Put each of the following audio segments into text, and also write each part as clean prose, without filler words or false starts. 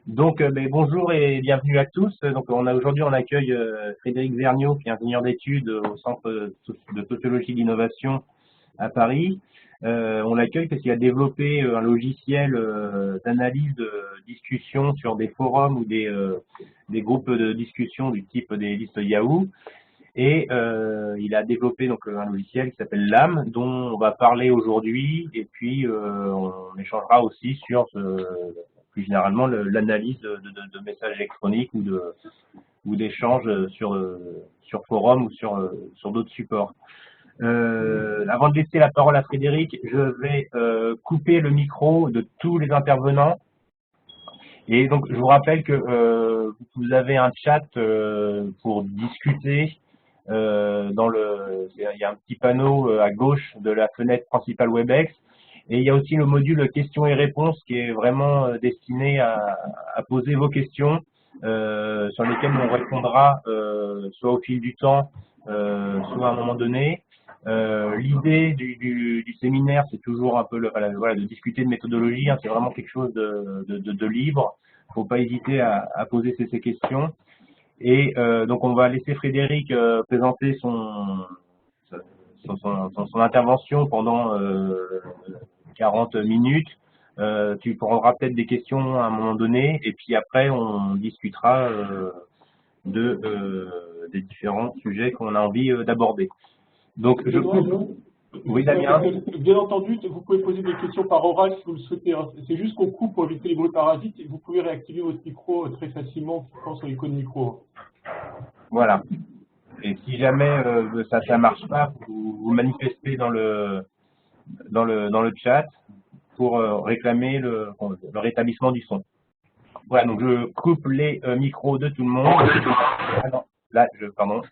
Bonjour et bienvenue à tous. Donc, aujourd'hui, on accueille Frédéric Vergniaud, qui est ingénieur d'études au Centre de sociologie de l'innovation à Paris. On l'accueille parce qu'il a développé un logiciel d'analyse de discussion sur des forums ou des groupes de discussion du type des listes Yahoo. Et il a développé donc un logiciel qui s'appelle LAM, dont on va parler aujourd'hui, et puis on échangera aussi sur plus généralement l'analyse de messages électroniques ou d'échanges sur forum ou sur d'autres supports. Avant de laisser la parole à Frédéric, je vais couper le micro de tous les intervenants. Et donc, je vous rappelle que vous avez un chat pour discuter. Il y a un petit panneau à gauche de la fenêtre principale WebEx. Et il y a aussi le module questions et réponses qui est vraiment destiné à poser vos questions sur lesquelles on répondra soit au fil du temps, soit à un moment donné. L'idée du séminaire, c'est toujours un peu voilà, de discuter de méthodologie. Hein, c'est vraiment quelque chose de libre. Faut pas hésiter à poser ces questions. Et donc on va laisser Frédéric présenter son intervention pendant 40 minutes. Tu auras peut-être des questions à un moment donné, et puis après on discutera des différents sujets qu'on a envie d'aborder. Donc je oui, Damien. Bien entendu, vous pouvez poser des questions par oral si vous le souhaitez. C'est juste qu'on coupe pour éviter les bruits parasites et vous pouvez réactiver votre micro très facilement en cliquant sur l'icône micro. Voilà. Et si jamais ça marche pas, vous manifestez dans le chat pour réclamer le rétablissement du son. Voilà, donc je coupe les micros de tout le monde. Ah non, là, pardon.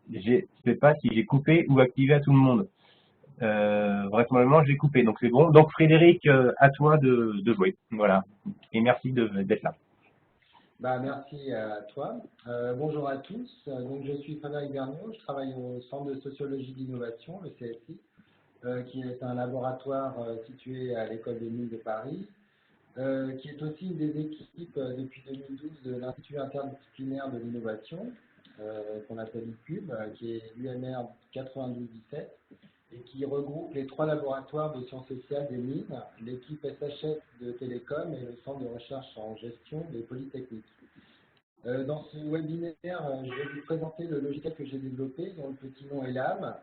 Je ne sais pas si j'ai coupé ou activé à tout le monde. Vraisemblablement, j'ai coupé, donc c'est bon. Donc Frédéric, à toi de jouer. Voilà. Et merci d'être là. Merci à toi. Bonjour à tous. Donc, je suis Frédéric Vergniaud, je travaille au Centre de sociologie d'innovation, le CSI, qui est un laboratoire situé à l'École des Mines de Paris, qui est aussi une des équipes depuis 2012 de l'Institut interdisciplinaire de l'innovation, qu'on appelle ICUB, qui est l'UMR 9217, et qui regroupe les 3 laboratoires de sciences sociales des mines, l'équipe SHS de Télécom et le Centre de recherche en gestion des Polytechniques. Dans ce webinaire, je vais vous présenter le logiciel que j'ai développé, dont le petit nom est LAM,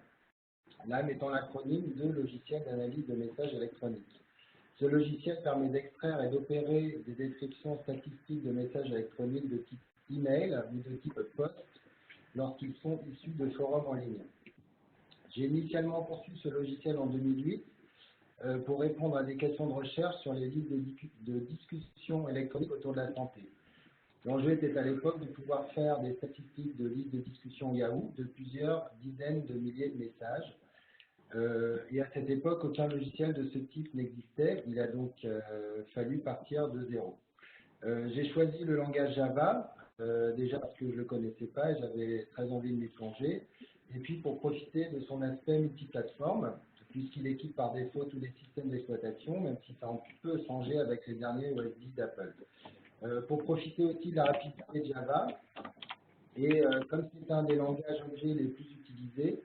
LAM étant l'acronyme de logiciel d'analyse de messages électroniques. Ce logiciel permet d'extraire et d'opérer des descriptions statistiques de messages électroniques de type email ou de type post lorsqu'ils sont issus de forums en ligne. J'ai initialement conçu ce logiciel en 2008 pour répondre à des questions de recherche sur les listes de discussion électroniques autour de la santé. L'enjeu était à l'époque de pouvoir faire des statistiques de listes de discussion Yahoo de plusieurs dizaines de milliers de messages. Et à cette époque, aucun logiciel de ce type n'existait. Il a donc fallu partir de zéro. J'ai choisi le langage Java, déjà parce que je ne le connaissais pas et j'avais très envie de m'y plonger. Et puis pour profiter de son aspect multiplateforme, puisqu'il équipe par défaut tous les systèmes d'exploitation, même si ça peut changer avec les derniers OS d'Apple. Pour profiter aussi de la rapidité de Java, et comme c'est un des langages objets les plus utilisés,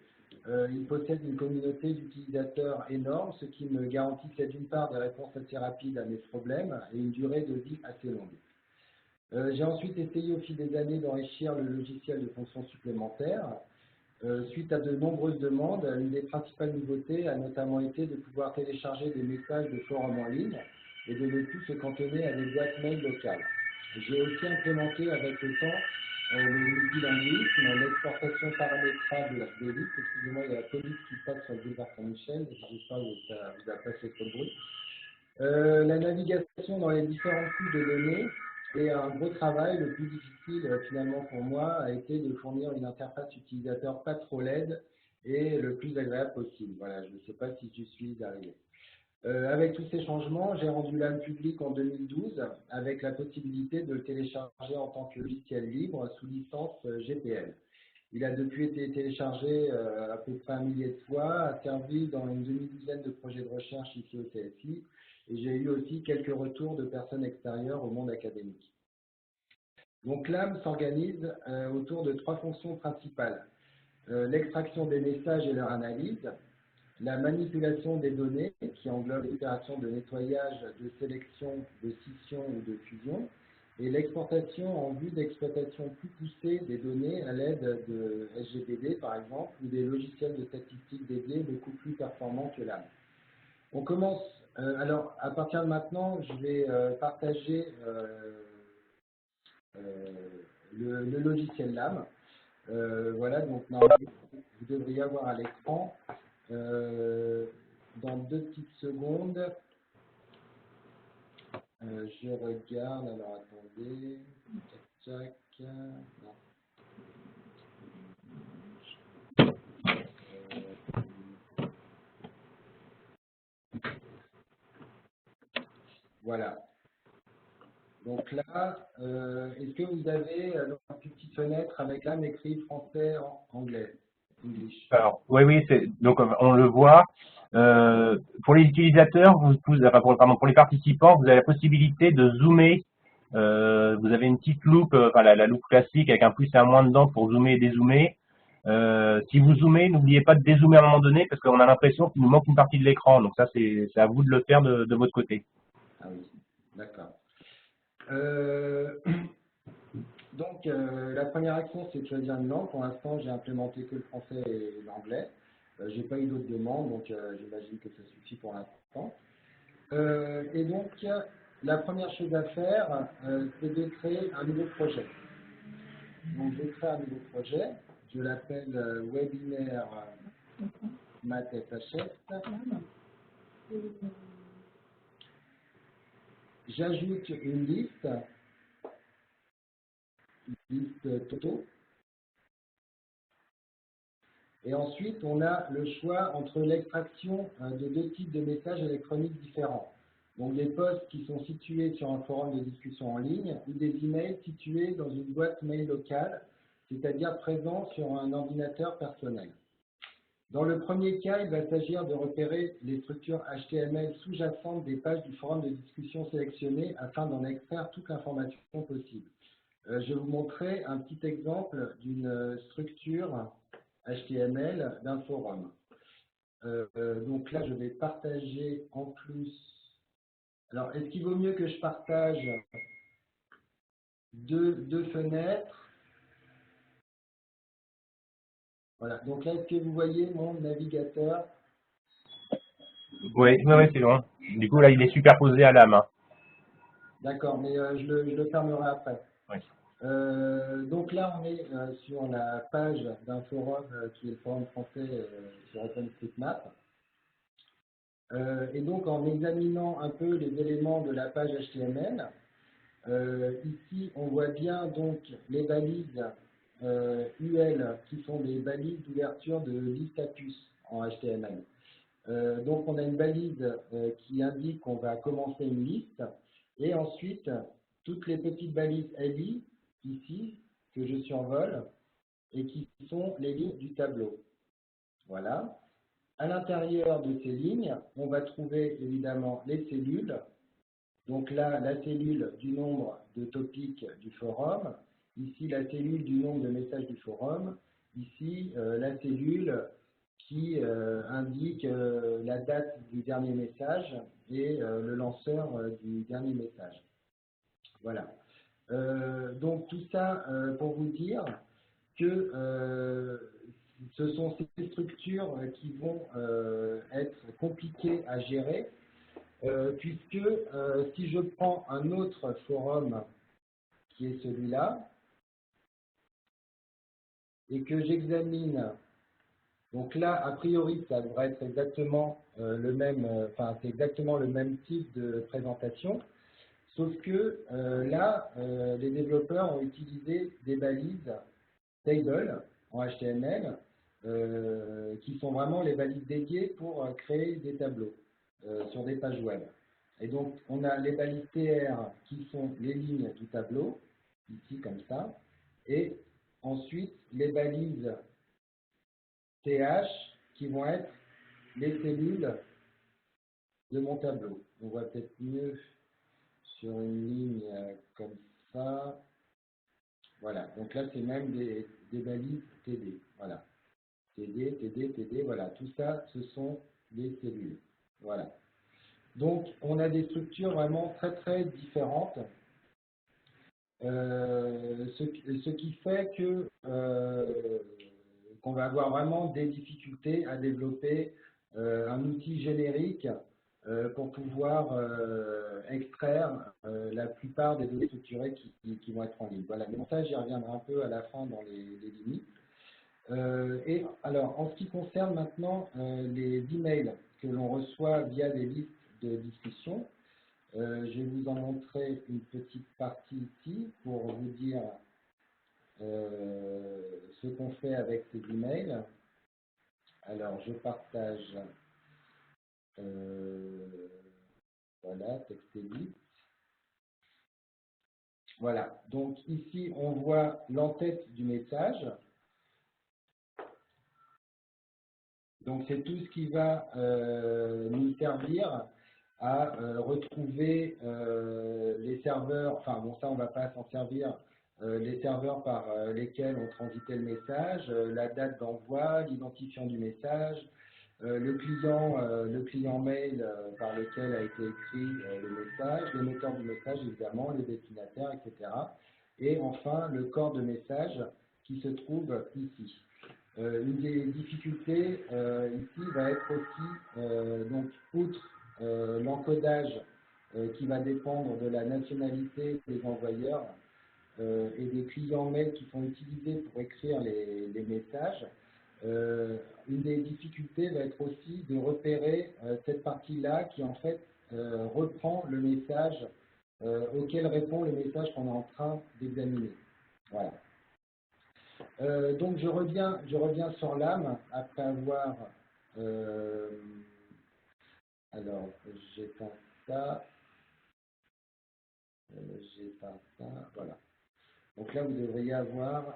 il possède une communauté d'utilisateurs énorme, ce qui me garantissait d'une part des réponses assez rapides à mes problèmes et une durée de vie assez longue. J'ai ensuite essayé au fil des années d'enrichir le logiciel de fonctions supplémentaires. Suite à de nombreuses demandes, une des principales nouveautés a notamment été de pouvoir télécharger des messages de forums en ligne et de ne plus se cantonner à des boîtes mail locales. J'ai aussi implémenté avec le temps le multilinguisme, l'exportation paramétrable des listes. Excusez-moi, il y a la police qui passe sur le boulevard Saint-Michel, j'espère que ça vous a pas fait trop de bruit. La navigation dans les différentes couches de données et un gros travail, le plus difficile finalement pour moi, a été de fournir une interface utilisateur pas trop laide et le plus agréable possible. Voilà, je ne sais pas si j'y suis arrivé. Avec tous ces changements, j'ai rendu LAM public en 2012 avec la possibilité de le télécharger en tant que logiciel libre sous licence GPL. Il a depuis été téléchargé à peu près 1 millier de fois, a servi dans une demi-douzaine de projets de recherche ici au CSI et j'ai eu aussi quelques retours de personnes extérieures au monde académique. Donc l'AM s'organise autour de 3 fonctions principales. L'extraction des messages et leur analyse, la manipulation des données, qui englobe les opérations de nettoyage, de sélection, de scission ou de fusion, et l'exportation en vue d'exploitation plus poussée des données à l'aide de SGBD, par exemple, ou des logiciels de statistiques dédiés beaucoup plus performants que l'AM. On commence, alors à partir de maintenant, je vais partager le logiciel LAM. Voilà, donc normalement, vous devriez avoir à l'écran. Dans 2 petites secondes, je regarde, alors attendez, tac, tac, non. Voilà. Donc là, est-ce que vous avez une petite fenêtre avec l'âme écrit français, anglais, English? Alors, oui, donc on le voit. Pour les utilisateurs, pour les participants, vous avez la possibilité de zoomer. Vous avez une petite loupe, enfin la loupe classique avec un plus et un moins dedans pour zoomer et dézoomer. Si vous zoomez, n'oubliez pas de dézoomer à un moment donné parce qu'on a l'impression qu'il nous manque une partie de l'écran. Donc ça, c'est à vous de le faire de votre côté. Ah oui, d'accord. Donc, la première action, c'est de choisir une langue. Pour l'instant, j'ai implémenté que le français et l'anglais. J'ai pas eu d'autres demandes, donc j'imagine que ça suffit pour l'instant. Et donc, la première chose à faire, c'est de créer un nouveau projet. Donc, je crée un nouveau projet. Je l'appelle webinaire MathSHS. J'ajoute une liste Toto. Et ensuite, on a le choix entre l'extraction de 2 types de messages électroniques différents. Donc, des posts qui sont situés sur un forum de discussion en ligne ou des emails situés dans une boîte mail locale, c'est-à-dire présents sur un ordinateur personnel. Dans le premier cas, il va s'agir de repérer les structures HTML sous-jacentes des pages du forum de discussion sélectionnées afin d'en extraire toute l'information possible. Je vais vous montrer un petit exemple d'une structure HTML d'un forum. Donc là, je vais partager en plus. Alors, est-ce qu'il vaut mieux que je partage deux fenêtres? Voilà. Donc là, est-ce que vous voyez mon navigateur? Oui, c'est bon. Du coup, là, il est superposé à la main. D'accord, mais je le fermerai après. Oui. Donc là, on est sur la page d'un forum qui est le forum français sur OpenStreetMap. Et donc, en examinant un peu les éléments de la page HTML, ici, on voit bien donc les balises UL qui sont des balises d'ouverture de liste status en HTML. Donc, on a une balise qui indique qu'on va commencer une liste et ensuite, toutes les petites balises LI ici que je survole et qui sont les lignes du tableau. Voilà. À l'intérieur de ces lignes, on va trouver évidemment les cellules. Donc là, la cellule du nombre de topics du forum. Ici, la cellule du nombre de messages du forum. Ici, la cellule qui indique la date du dernier message et le lanceur du dernier message. Voilà. Donc tout ça pour vous dire que ce sont ces structures qui vont être compliquées à gérer, puisque si je prends un autre forum qui est celui-là, et que j'examine, donc là, a priori, ça devrait être exactement le même, c'est exactement le même type de présentation, sauf que là, les développeurs ont utilisé des balises table en HTML, qui sont vraiment les balises dédiées pour créer des tableaux sur des pages web. Et donc, on a les balises TR qui sont les lignes du tableau, ici comme ça, et ensuite les balises TH qui vont être les cellules de mon tableau. on voit peut-être mieux sur une ligne comme ça. Voilà, donc là c'est même des balises TD. Voilà, TD, TD, TD, voilà, tout ça ce sont des cellules. Voilà. Donc on a des structures vraiment très très différentes. Ce qui fait que qu'on va avoir vraiment des difficultés à développer un outil générique pour pouvoir extraire la plupart des données structurées qui vont être en ligne. Voilà, mais ça, j'y reviendrai un peu à la fin dans les limites. Et alors, en ce qui concerne maintenant les emails que l'on reçoit via des listes de discussion, je vais vous en montrer une petite partie ici pour vous dire ce qu'on fait avec ces emails. Alors, je partage, voilà, TextEdit. Voilà, donc ici, on voit l'entête du message. Donc, c'est tout ce qui va nous servir à retrouver les serveurs, enfin bon, ça, on ne va pas s'en servir, les serveurs par lesquels on transitait le message, la date d'envoi, l'identifiant du message, le client mail par lequel a été écrit le message, le moteur du message évidemment, les destinataires, etc. Et enfin, le corps de message qui se trouve ici. Une des difficultés ici va être aussi, donc, outre l'encodage qui va dépendre de la nationalité des envoyeurs et des clients mail qui sont utilisés pour écrire les messages, une des difficultés va être aussi de repérer cette partie-là qui en fait reprend le message auquel répond le message qu'on est en train d'examiner. Voilà. Donc je reviens sur l'âme après avoir alors j'éteins ça, voilà. Donc là vous devriez avoir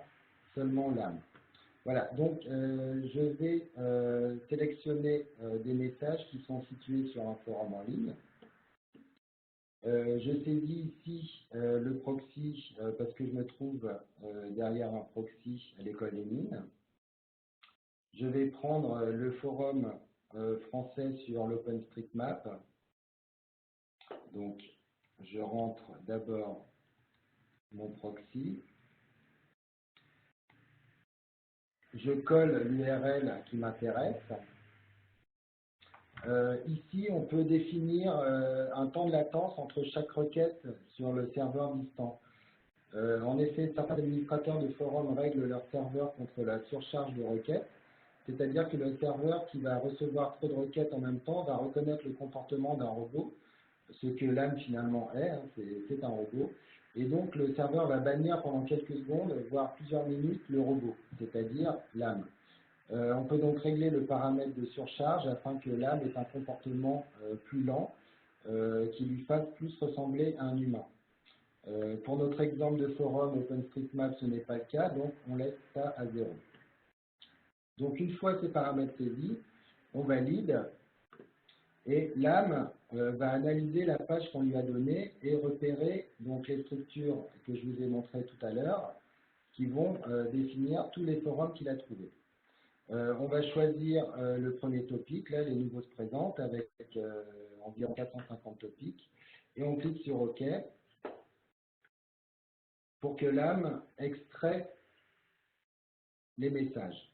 seulement l'âme. Voilà, donc je vais sélectionner des messages qui sont situés sur un forum en ligne. Je saisis ici le proxy parce que je me trouve derrière un proxy à l'école des mines. Je vais prendre le forum français sur l'OpenStreetMap. Donc, je rentre d'abord mon proxy. Je colle l'URL qui m'intéresse. Ici, on peut définir un temps de latence entre chaque requête sur le serveur distant. En effet, certains administrateurs de forums règlent leur serveur contre la surcharge de requêtes. C'est-à-dire que le serveur qui va recevoir trop de requêtes en même temps va reconnaître le comportement d'un robot, ce que l'âme finalement est, hein, c'est un robot, et donc le serveur va bannir pendant quelques secondes, voire plusieurs minutes, le robot, c'est-à-dire l'âme. On peut donc régler le paramètre de surcharge afin que l'âme ait un comportement plus lent, qui lui fasse plus ressembler à un humain. Pour notre exemple de forum OpenStreetMap, ce n'est pas le cas, donc on laisse ça à 0. Donc, une fois ces paramètres saisis, on valide et l'âme va analyser la page qu'on lui a donnée et repérer donc les structures que je vous ai montrées tout à l'heure qui vont définir tous les forums qu'il a trouvés. On va choisir le premier topic, là les nouveaux se présentent avec environ 450 topics et on clique sur OK pour que l'âme extrait les messages.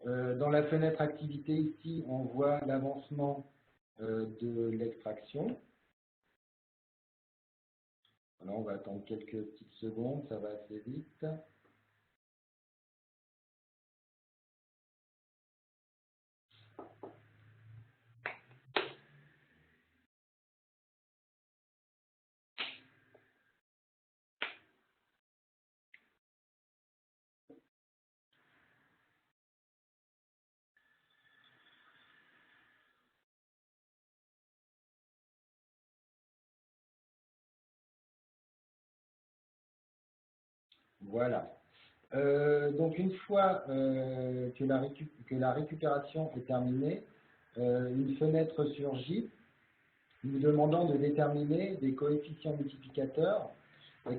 Dans la fenêtre activité ici, on voit l'avancement de l'extraction. Alors, on va attendre quelques petites secondes, ça va assez vite. Voilà. Donc une fois que la récupération est terminée, une fenêtre surgit nous demandant de déterminer des coefficients multiplicateurs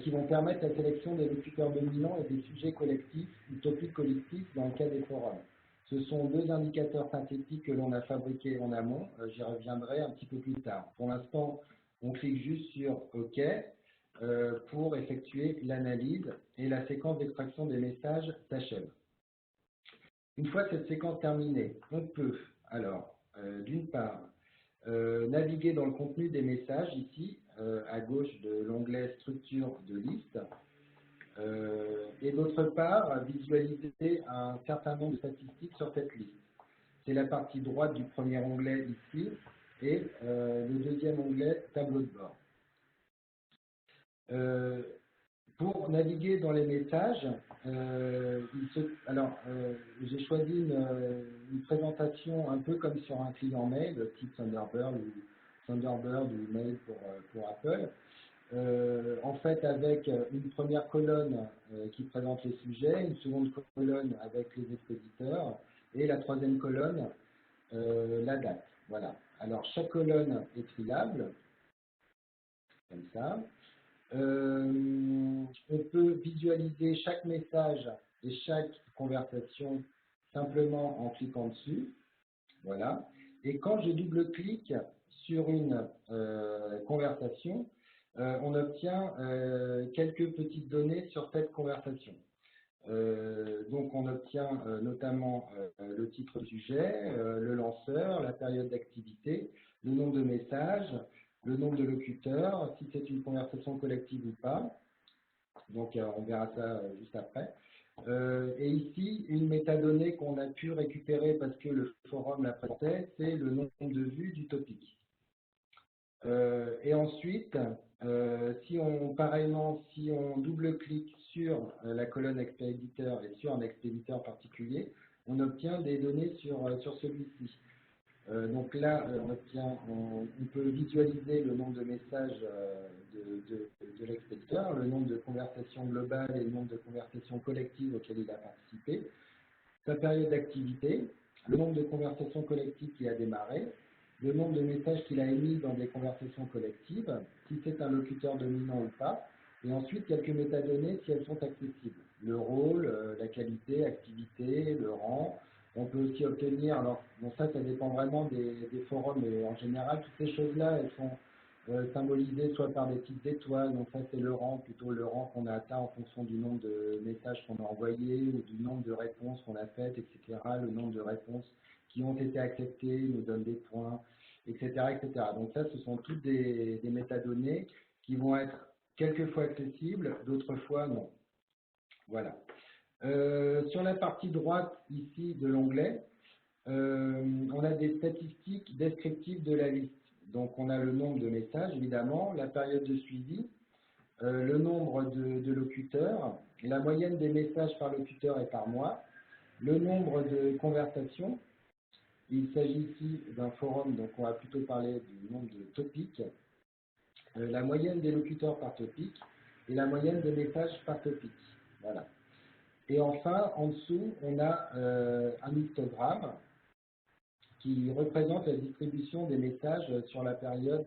qui vont permettre la sélection des locuteurs dominants et des sujets collectifs ou topiques collectifs dans le cas des forums. Ce sont deux indicateurs synthétiques que l'on a fabriqués en amont. J'y reviendrai un petit peu plus tard. Pour l'instant, on clique juste sur OK pour effectuer l'analyse et la séquence d'extraction des messages s'achève. Une fois cette séquence terminée, on peut alors, d'une part, naviguer dans le contenu des messages ici, à gauche de l'onglet structure de liste, et d'autre part, visualiser un certain nombre de statistiques sur cette liste. C'est la partie droite du premier onglet ici, et le deuxième onglet tableau de bord. Pour naviguer dans les messages, j'ai choisi une présentation un peu comme sur un client mail, type Thunderbird ou Mail pour Apple. En fait, avec une première colonne qui présente les sujets, une seconde colonne avec les expéditeurs, et la troisième colonne, la date. Voilà. Alors, chaque colonne est triable, comme ça. On peut visualiser chaque message et chaque conversation simplement en cliquant dessus. Voilà. Et quand je double-clique sur une conversation, on obtient quelques petites données sur cette conversation. Donc on obtient notamment le titre du sujet, le lanceur, la période d'activité, le nombre de messages, le nombre de locuteurs, si c'est une conversation collective ou pas. Donc on verra ça juste après. Et ici, une métadonnée qu'on a pu récupérer parce que le forum la présentait, c'est le nombre de vues du topic. Et ensuite, si on double-clique sur la colonne expéditeur et sur un expéditeur particulier, on obtient des données sur celui-ci. Donc là, on peut visualiser le nombre de messages de l'expéditeur, le nombre de conversations globales et le nombre de conversations collectives auxquelles il a participé, sa période d'activité, le nombre de conversations collectives qui a démarré, le nombre de messages qu'il a émis dans des conversations collectives, si c'est un locuteur dominant ou pas, et ensuite quelques métadonnées si elles sont accessibles. Le rôle, la qualité, activité, le rang. On peut aussi obtenir, alors bon, ça dépend vraiment des forums, mais en général, toutes ces choses-là, elles sont symbolisées soit par des petites étoiles, donc ça c'est le rang, plutôt le rang qu'on a atteint en fonction du nombre de messages qu'on a envoyés, ou du nombre de réponses qu'on a faites, etc. Le nombre de réponses qui ont été acceptées nous donne des points, etc., etc. Donc ça, ce sont toutes des métadonnées qui vont être quelquefois accessibles, d'autres fois non. Voilà. Sur la partie droite ici de l'onglet, on a des statistiques descriptives de la liste. Donc on a le nombre de messages, évidemment, la période de suivi, le nombre de locuteurs, la moyenne des messages par locuteur et par mois, le nombre de conversations. Il s'agit ici d'un forum, donc on va plutôt parler du nombre de topics, la moyenne des locuteurs par topic et la moyenne des messages par topic. Voilà. Et enfin, en dessous, on a un histogramme qui représente la distribution des messages sur la période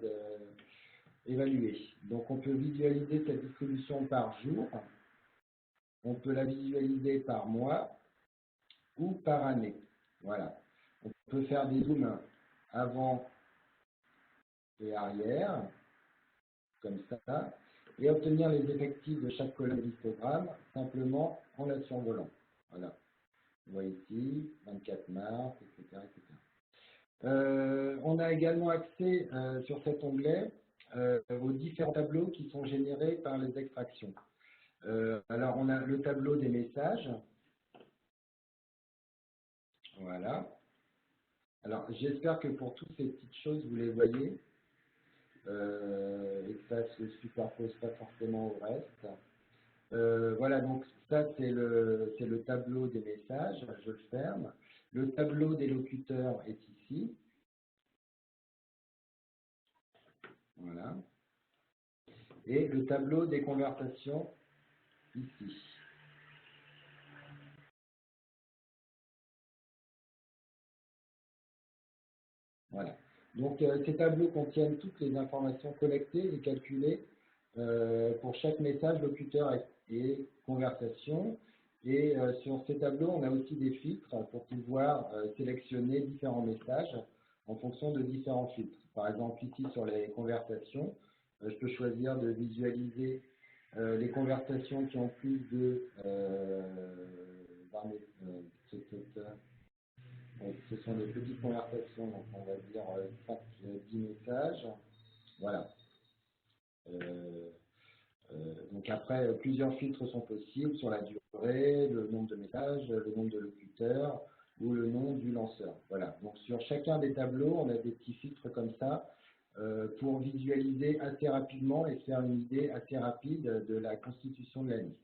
évaluée. Donc on peut visualiser cette distribution par jour, on peut la visualiser par mois ou par année. Voilà. On peut faire des zooms avant et arrière, comme ça, et obtenir les effectifs de chaque colonne d'histogramme simplement en la survolant. Voilà. Vous voyez ici, 24 mars, etc. On a également accès sur cet onglet aux différents tableaux qui sont générés par les extractions. Alors, on a le tableau des messages. Voilà. Alors, j'espère que pour toutes ces petites choses, vous les voyez et que ça ne se superpose pas forcément au reste. Voilà, donc ça, c'est le tableau des messages. Je le ferme. Le tableau des locuteurs est ici. Voilà. Et le tableau des conversations ici. Voilà. Donc, ces tableaux contiennent toutes les informations collectées et calculées pour chaque message, locuteur et conversation. Et sur ces tableaux, on a aussi des filtres pour pouvoir sélectionner différents messages en fonction de différents filtres. Par exemple, ici, sur les conversations, je peux choisir de visualiser les conversations qui ont plus de ce sont des petites conversations, donc on va dire 5-10 messages. Voilà. Donc après, plusieurs filtres sont possibles sur la durée, le nombre de messages, le nombre de locuteurs ou le nom du lanceur. Voilà. Donc sur chacun des tableaux, on a des petits filtres comme ça pour visualiser assez rapidement et faire une idée assez rapide de la constitution de la liste.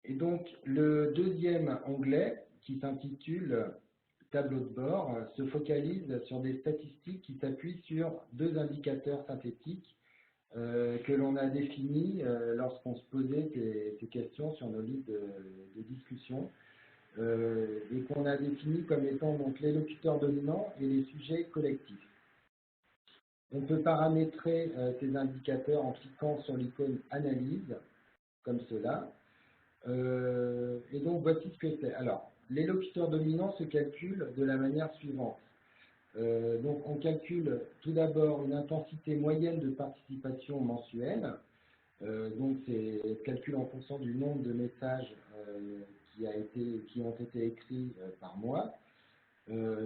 Et donc, le deuxième onglet, qui s'intitule Tableau de bord, se focalise sur des statistiques qui s'appuient sur deux indicateurs synthétiques que l'on a définis lorsqu'on se posait ces questions sur nos listes de discussion et qu'on a définis comme étant donc les locuteurs dominants et les sujets collectifs. On peut paramétrer ces indicateurs en cliquant sur l'icône Analyse, comme cela. Et donc, voici ce que c'est. Alors, les locuteurs dominants se calculent de la manière suivante. Donc, on calcule tout d'abord une intensité moyenne de participation mensuelle. Donc, c'est calculé en fonction du nombre de messages qui ont été écrits par mois.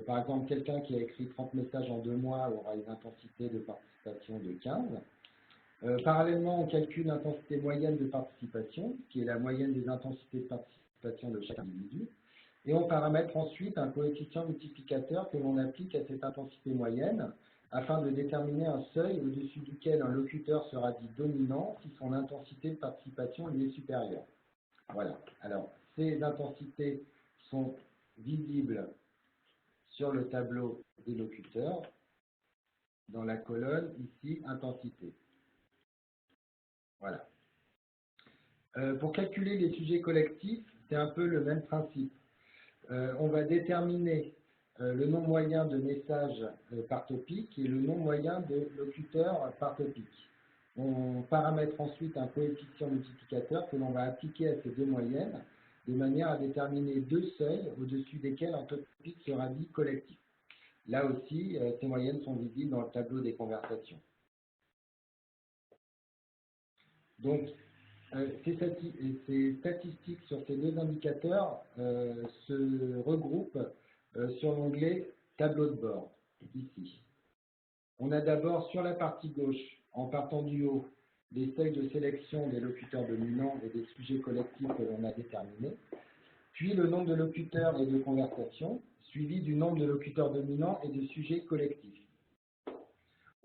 Par exemple, quelqu'un qui a écrit 30 messages en 2 mois aura une intensité de participation de 15. Parallèlement, on calcule l'intensité moyenne de participation, qui est la moyenne des intensités de participation de chaque individu. Et on paramètre ensuite un coefficient multiplicateur que l'on applique à cette intensité moyenne afin de déterminer un seuil au-dessus duquel un locuteur sera dit dominant si son intensité de participation lui est supérieure. Voilà. Alors, ces intensités sont visibles sur le tableau des locuteurs dans la colonne ici, intensité. Voilà. Pour calculer les sujets collectifs, c'est un peu le même principe. On va déterminer le nombre moyen de messages par topic et le nombre moyen de locuteurs par topic. On paramètre ensuite un coefficient multiplicateur que l'on va appliquer à ces deux moyennes de manière à déterminer deux seuils au-dessus desquels un topic sera dit collectif. Là aussi, ces moyennes sont visibles dans le tableau des conversations. Donc, ces statistiques sur ces deux indicateurs se regroupent sur l'onglet Tableau de bord, ici. On a d'abord sur la partie gauche, en partant du haut, les seuils de sélection des locuteurs dominants et des sujets collectifs que l'on a déterminés, puis le nombre de locuteurs et de conversations, suivi du nombre de locuteurs dominants et de sujets collectifs.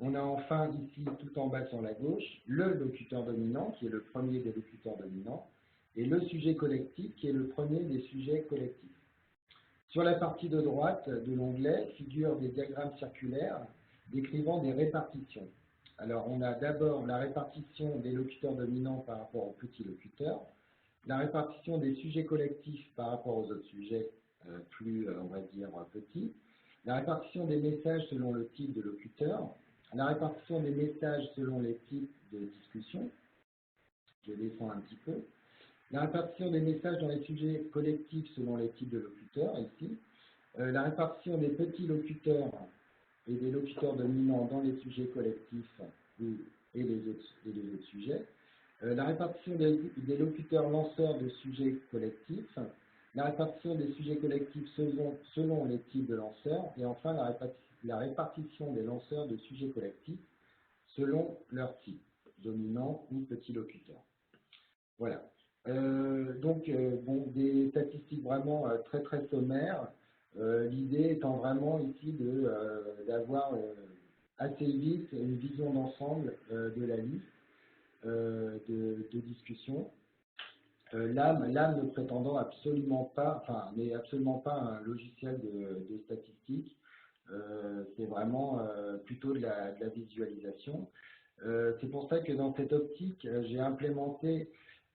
On a enfin ici, tout en bas sur la gauche, le locuteur dominant, qui est le premier des locuteurs dominants, et le sujet collectif, qui est le premier des sujets collectifs. Sur la partie de droite de l'onglet figurent des diagrammes circulaires décrivant des répartitions. Alors, on a d'abord la répartition des locuteurs dominants par rapport aux petits locuteurs, la répartition des sujets collectifs par rapport aux autres sujets plus, on va dire, petits, la répartition des messages selon le type de locuteur, la répartition des messages selon les types de discussion, je descends un petit peu, la répartition des messages dans les sujets collectifs selon les types de locuteurs, ici, la répartition des petits locuteurs et des locuteurs dominants dans les sujets collectifs et les autres sujets, la répartition des locuteurs lanceurs de sujets collectifs, la répartition des sujets collectifs selon les types de lanceurs, et enfin la répartition des lanceurs de sujets collectifs selon leur type, dominant ou petit locuteur. Voilà. Donc, des statistiques vraiment très très sommaires. L'idée étant vraiment ici d'avoir assez vite une vision d'ensemble de la liste de discussion. L'âme ne prétendant absolument pas, enfin, n'est absolument pas un logiciel de statistique. C'est vraiment plutôt de la visualisation. C'est pour ça que dans cette optique, j'ai implémenté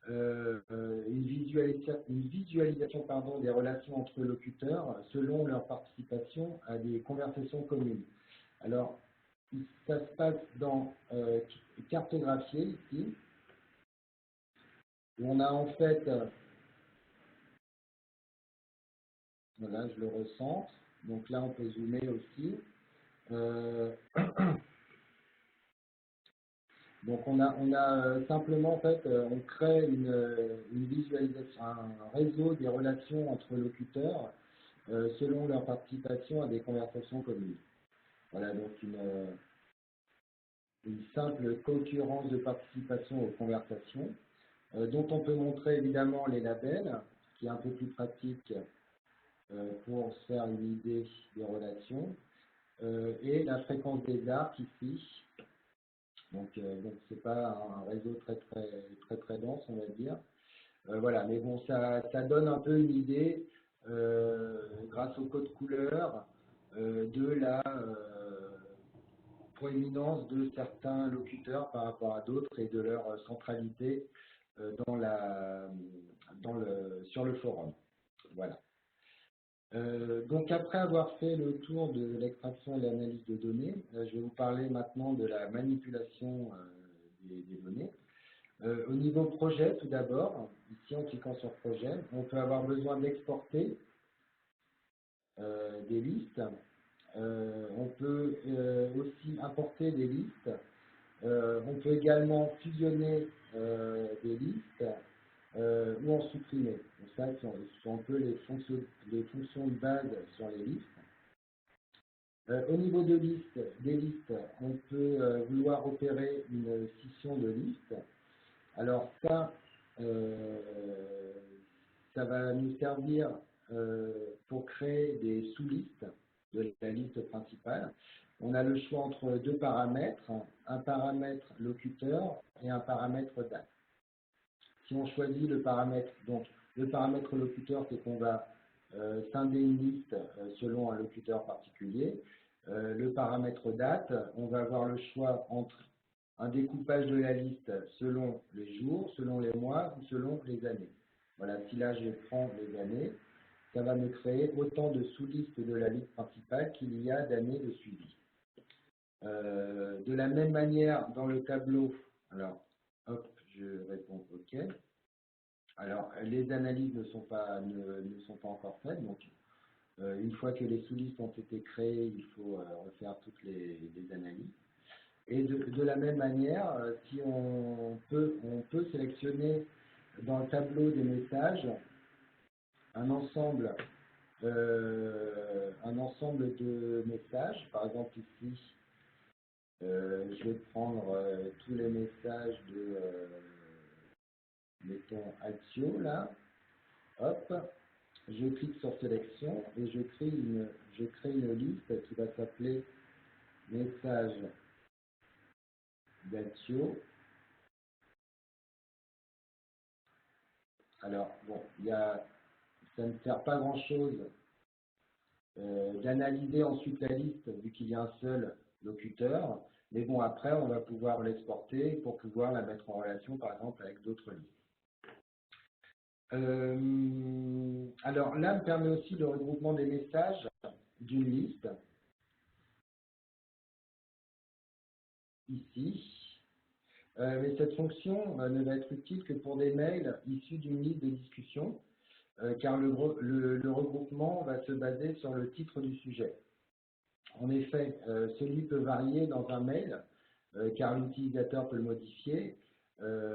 une visualisation pardon, des relations entre locuteurs selon leur participation à des conversations communes. Alors, ça se passe dans cartographier ici, où on a en fait, voilà, je le recentre, donc là on peut zoomer aussi. Donc on a simplement en fait, on crée une visualisation, un réseau des relations entre locuteurs selon leur participation à des conversations communes. Voilà donc une simple concurrence de participation aux conversations, dont on peut montrer évidemment les labels, qui est un peu plus pratique pour se faire une idée des relations, et la fréquence des arcs ici. Donc c'est pas un réseau très dense, on va dire. Voilà, mais bon, ça donne un peu une idée, grâce au code couleur, de la proéminence de certains locuteurs par rapport à d'autres et de leur centralité sur le forum. Voilà. Donc après avoir fait le tour de l'extraction et l'analyse de données, je vais vous parler maintenant de la manipulation des données. Au niveau projet, tout d'abord, ici en cliquant sur projet, on peut avoir besoin d'exporter des listes. On peut aussi importer des listes. On peut également fusionner des listes ou en supprimer. Donc ça, ce sont un peu les fonctions de base sur les listes. Au niveau des listes, on peut vouloir opérer une scission de listes. Alors ça va nous servir pour créer des sous-listes de la liste principale. On a le choix entre deux paramètres, un paramètre locuteur et un paramètre date. Si on choisit le paramètre locuteur, c'est qu'on va scinder une liste selon un locuteur particulier. Le paramètre date, on va avoir le choix entre un découpage de la liste selon les jours, selon les mois ou selon les années. Voilà, si là je prends les années, ça va me créer autant de sous-listes de la liste principale qu'il y a d'années de suivi. De la même manière, dans le tableau, alors, hop, je réponds OK. Alors, les analyses ne sont pas encore faites, donc une fois que les sous-listes ont été créées, il faut refaire toutes les analyses. Et de la même manière, si on peut sélectionner dans le tableau des messages un ensemble de messages. Par exemple ici, je vais prendre tous les messages de, mettons, Altio, là. Hop, je clique sur sélection et je crée une liste qui va s'appeler messages d'Altio. Alors, bon, ça ne sert pas grand-chose d'analyser ensuite la liste vu qu'il y a un seul locuteur. Mais bon, après, on va pouvoir l'exporter pour pouvoir la mettre en relation, par exemple, avec d'autres listes. Alors, là, me permet aussi le regroupement des messages d'une liste. Ici. Mais cette fonction ne va être utile que pour des mails issus d'une liste de discussion, car le regroupement va se baser sur le titre du sujet. En effet, celui peut varier dans un mail, car l'utilisateur peut le modifier,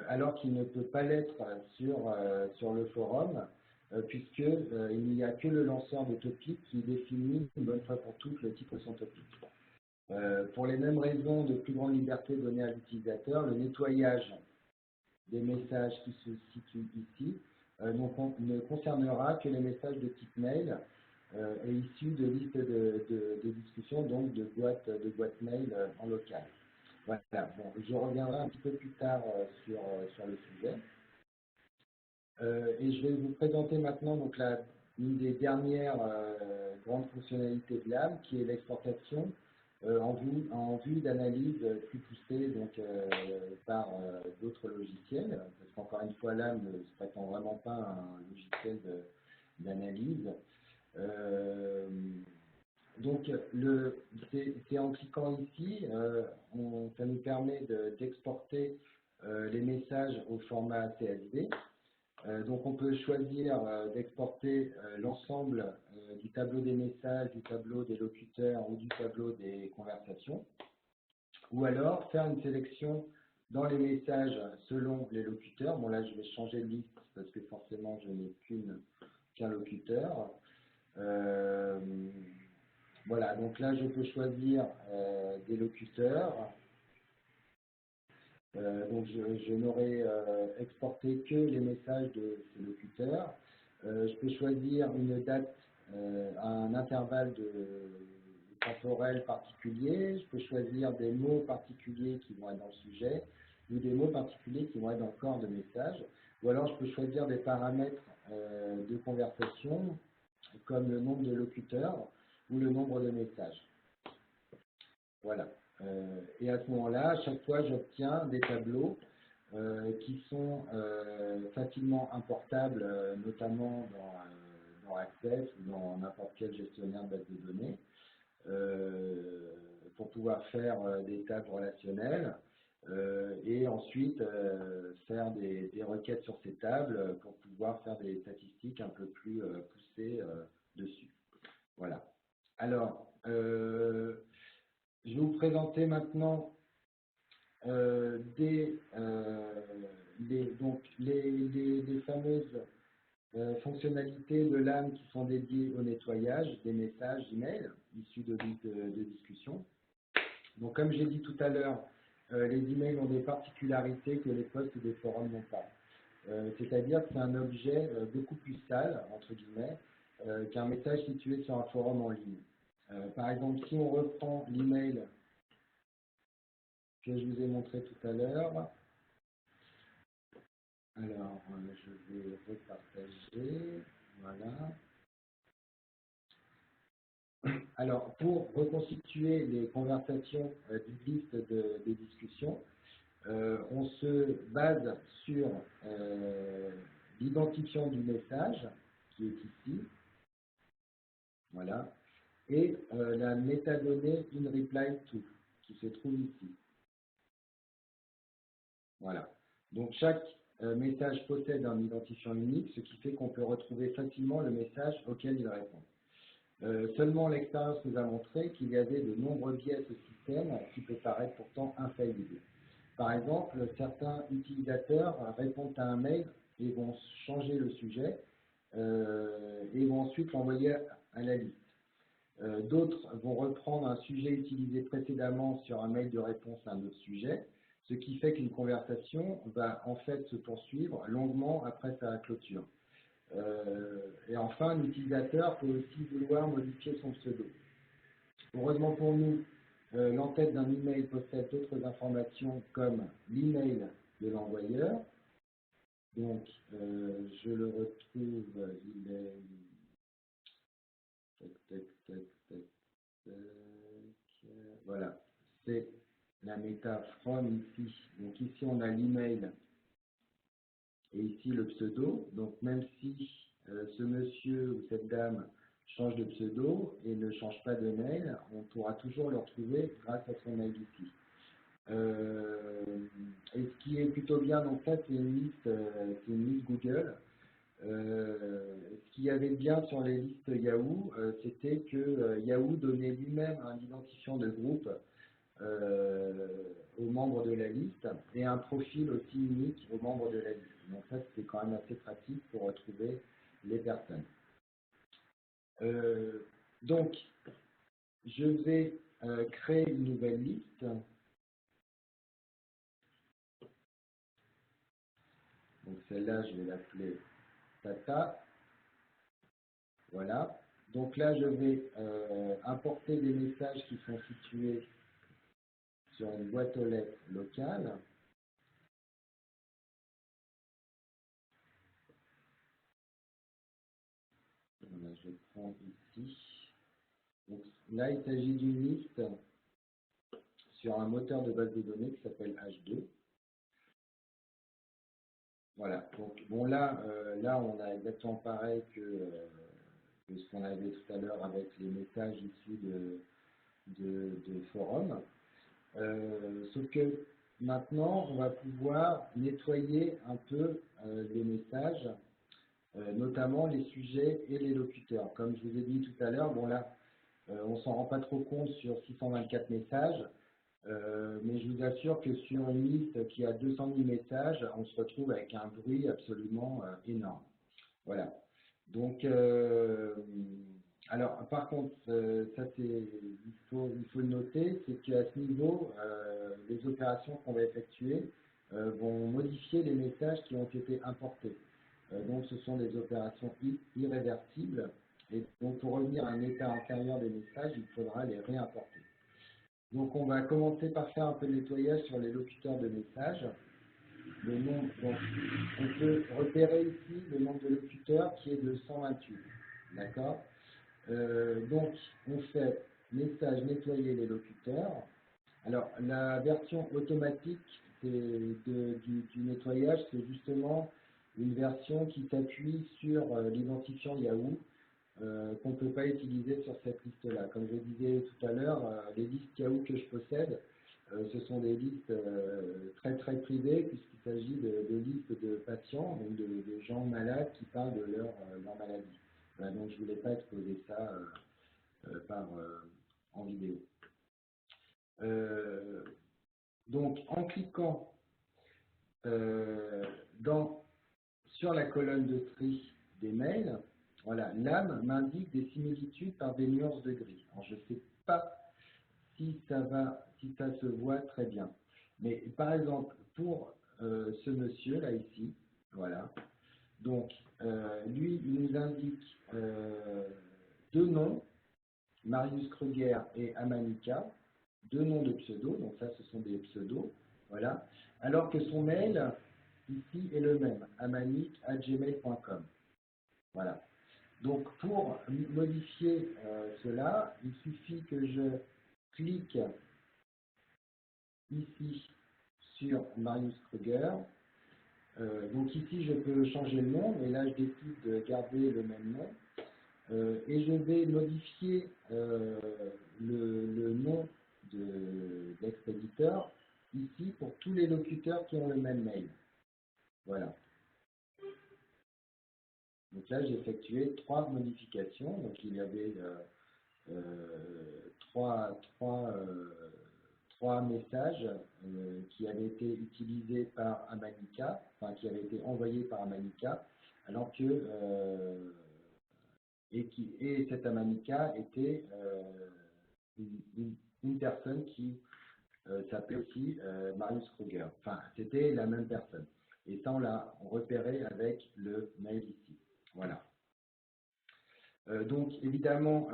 alors qu'il ne peut pas l'être sur le forum, puisqu'il n'y a que le lanceur de topic qui définit une bonne fois pour toutes le titre de son topic. Pour les mêmes raisons de plus grande liberté donnée à l'utilisateur, le nettoyage des messages qui se situent ici ne concernera que les messages de type mail et issus de listes de discussion, donc de boîtes mail en local. Voilà, bon, je reviendrai un petit peu plus tard sur le sujet. Et je vais vous présenter maintenant donc, une des dernières grandes fonctionnalités de l'AM, qui est l'exportation en vue d'analyse plus poussée donc, par d'autres logiciels, parce qu'encore une fois, l'âme ne se prétend vraiment pas un logiciel d'analyse. Donc, c'est en cliquant ici, ça nous permet d'exporter les messages au format CSV. Donc, on peut choisir d'exporter l'ensemble du tableau des messages, du tableau des locuteurs ou du tableau des conversations. Ou alors, faire une sélection dans les messages selon les locuteurs. Bon, là, je vais changer de liste parce que forcément, je n'ai qu'un locuteur. Voilà, donc là, je peux choisir des locuteurs. Donc, je n'aurai exporté que les messages de ces locuteurs. Je peux choisir une date à un intervalle temporel particulier. Je peux choisir des mots particuliers qui vont être dans le sujet ou des mots particuliers qui vont être dans le corps de message. Ou alors, je peux choisir des paramètres de conversation comme le nombre de locuteurs ou le nombre de messages. Voilà. Et à ce moment-là, à chaque fois, j'obtiens des tableaux qui sont facilement importables, notamment dans Access ou dans n'importe quel gestionnaire de base de données, pour pouvoir faire des tables relationnelles et ensuite faire des requêtes sur ces tables pour pouvoir faire des statistiques un peu plus poussées dessus. Voilà. Alors, je vais vous présenter maintenant donc les fameuses fonctionnalités de l'âme qui sont dédiées au nettoyage des messages email issus de listes de discussion. Donc, comme j'ai dit tout à l'heure, les emails ont des particularités que les posts des forums n'ont pas. C'est-à-dire que c'est un objet beaucoup plus sale, entre guillemets, qu'un message situé sur un forum en ligne. Par exemple, si on reprend l'email que je vous ai montré tout à l'heure, alors je vais repartager, voilà. Alors, pour reconstituer les conversations d'une liste de discussions, on se base sur l'identifiant du message, qui est ici, voilà, et la métadonnée InReply2, qui se trouve ici. Voilà. Donc, chaque message possède un identifiant unique, ce qui fait qu'on peut retrouver facilement le message auquel il répond. Seulement, l'expérience nous a montré qu'il y avait de nombreux biais à ce système qui peut paraître pourtant infaillible. Par exemple, certains utilisateurs répondent à un mail et vont changer le sujet et vont ensuite l'envoyer à la liste. D'autres vont reprendre un sujet utilisé précédemment sur un mail de réponse à un autre sujet, ce qui fait qu'une conversation va en fait se poursuivre longuement après sa clôture. Et enfin, l'utilisateur peut aussi vouloir modifier son pseudo. Heureusement pour nous, l'entête d'un email possède d'autres informations comme l'email de l'envoyeur. Donc, je le retrouve, il est... Tac, tac, tac, tac, tac. Voilà, c'est la méta from ici. Donc ici, on a l'email et ici le pseudo. Donc même si ce monsieur ou cette dame change de pseudo et ne change pas de mail, on pourra toujours le retrouver grâce à son mail ici. Et ce qui est plutôt bien, donc ça c'est une liste Google. Ce qu'il y avait bien sur les listes Yahoo, c'était que Yahoo donnait lui-même un identifiant de groupe aux membres de la liste et un profil aussi unique aux membres de la liste. Donc ça, c'était quand même assez pratique pour retrouver les personnes. Donc, je vais créer une nouvelle liste. Donc celle-là, je vais l'appeler Tata. Voilà. Donc là, je vais importer des messages qui sont situés sur une boîte aux lettres locale. Voilà, je prends ici. Donc là, il s'agit d'une liste sur un moteur de base de données qui s'appelle H2. Voilà, donc bon là, on a exactement pareil que ce qu'on avait tout à l'heure avec les messages issus de forum. Sauf que maintenant, on va pouvoir nettoyer un peu les messages, notamment les sujets et les locuteurs. Comme je vous ai dit tout à l'heure, bon là, on s'en rend pas trop compte sur 624 messages, mais je vous assure que sur une liste qui a 200 000 messages, on se retrouve avec un bruit absolument énorme. Voilà. Donc, alors, par contre, ça il faut le noter, c'est qu'à ce niveau, les opérations qu'on va effectuer vont modifier les messages qui ont été importés. Donc, ce sont des opérations irréversibles. Et donc, pour revenir à un état antérieur des messages, il faudra les réimporter. Donc, on va commencer par faire un peu de nettoyage sur les locuteurs de messages. Le nombre, donc, on peut repérer ici le nombre de locuteurs qui est de 128. D'accord? Donc, on fait message nettoyer les locuteurs. Alors, la version automatique du nettoyage, c'est justement une version qui s'appuie sur l'identifiant Yahoo qu'on ne peut pas utiliser sur cette liste-là. Comme je disais tout à l'heure, les listes Yahoo que je possède, ce sont des listes très très privées puisqu'il s'agit de listes de patients, donc de gens malades qui parlent de leur maladie. Voilà, donc je ne voulais pas exposer ça en vidéo. Donc en cliquant sur la colonne de tri des mails, voilà, l'âme m'indique des similitudes par des nuances de gris. Alors je ne sais pas si ça se voit très bien. Mais par exemple, pour ce monsieur là ici, voilà, donc lui il nous indique deux noms, Marius Kruger et Amanika, deux noms de pseudo, donc ça ce sont des pseudos, voilà, alors que son mail ici est le même, amanik@gmail.com. Voilà. Donc pour modifier cela, il suffit que je clique ici sur Marius Kruger. Donc ici je peux changer le nom, mais là je décide de garder le même nom. Et je vais modifier le nom de l'expéditeur ici pour tous les locuteurs qui ont le même mail. Voilà. Donc là, j'ai effectué 3 modifications. Donc il y avait trois messages qui avaient été utilisés par Amanika, enfin qui avaient été envoyés par Amanika, alors que et cette Amanika était une personne qui s'appelait aussi Marius Kruger. Enfin, c'était la même personne. Et ça, on l'a repéré avec le mail ici. Voilà. Donc, évidemment,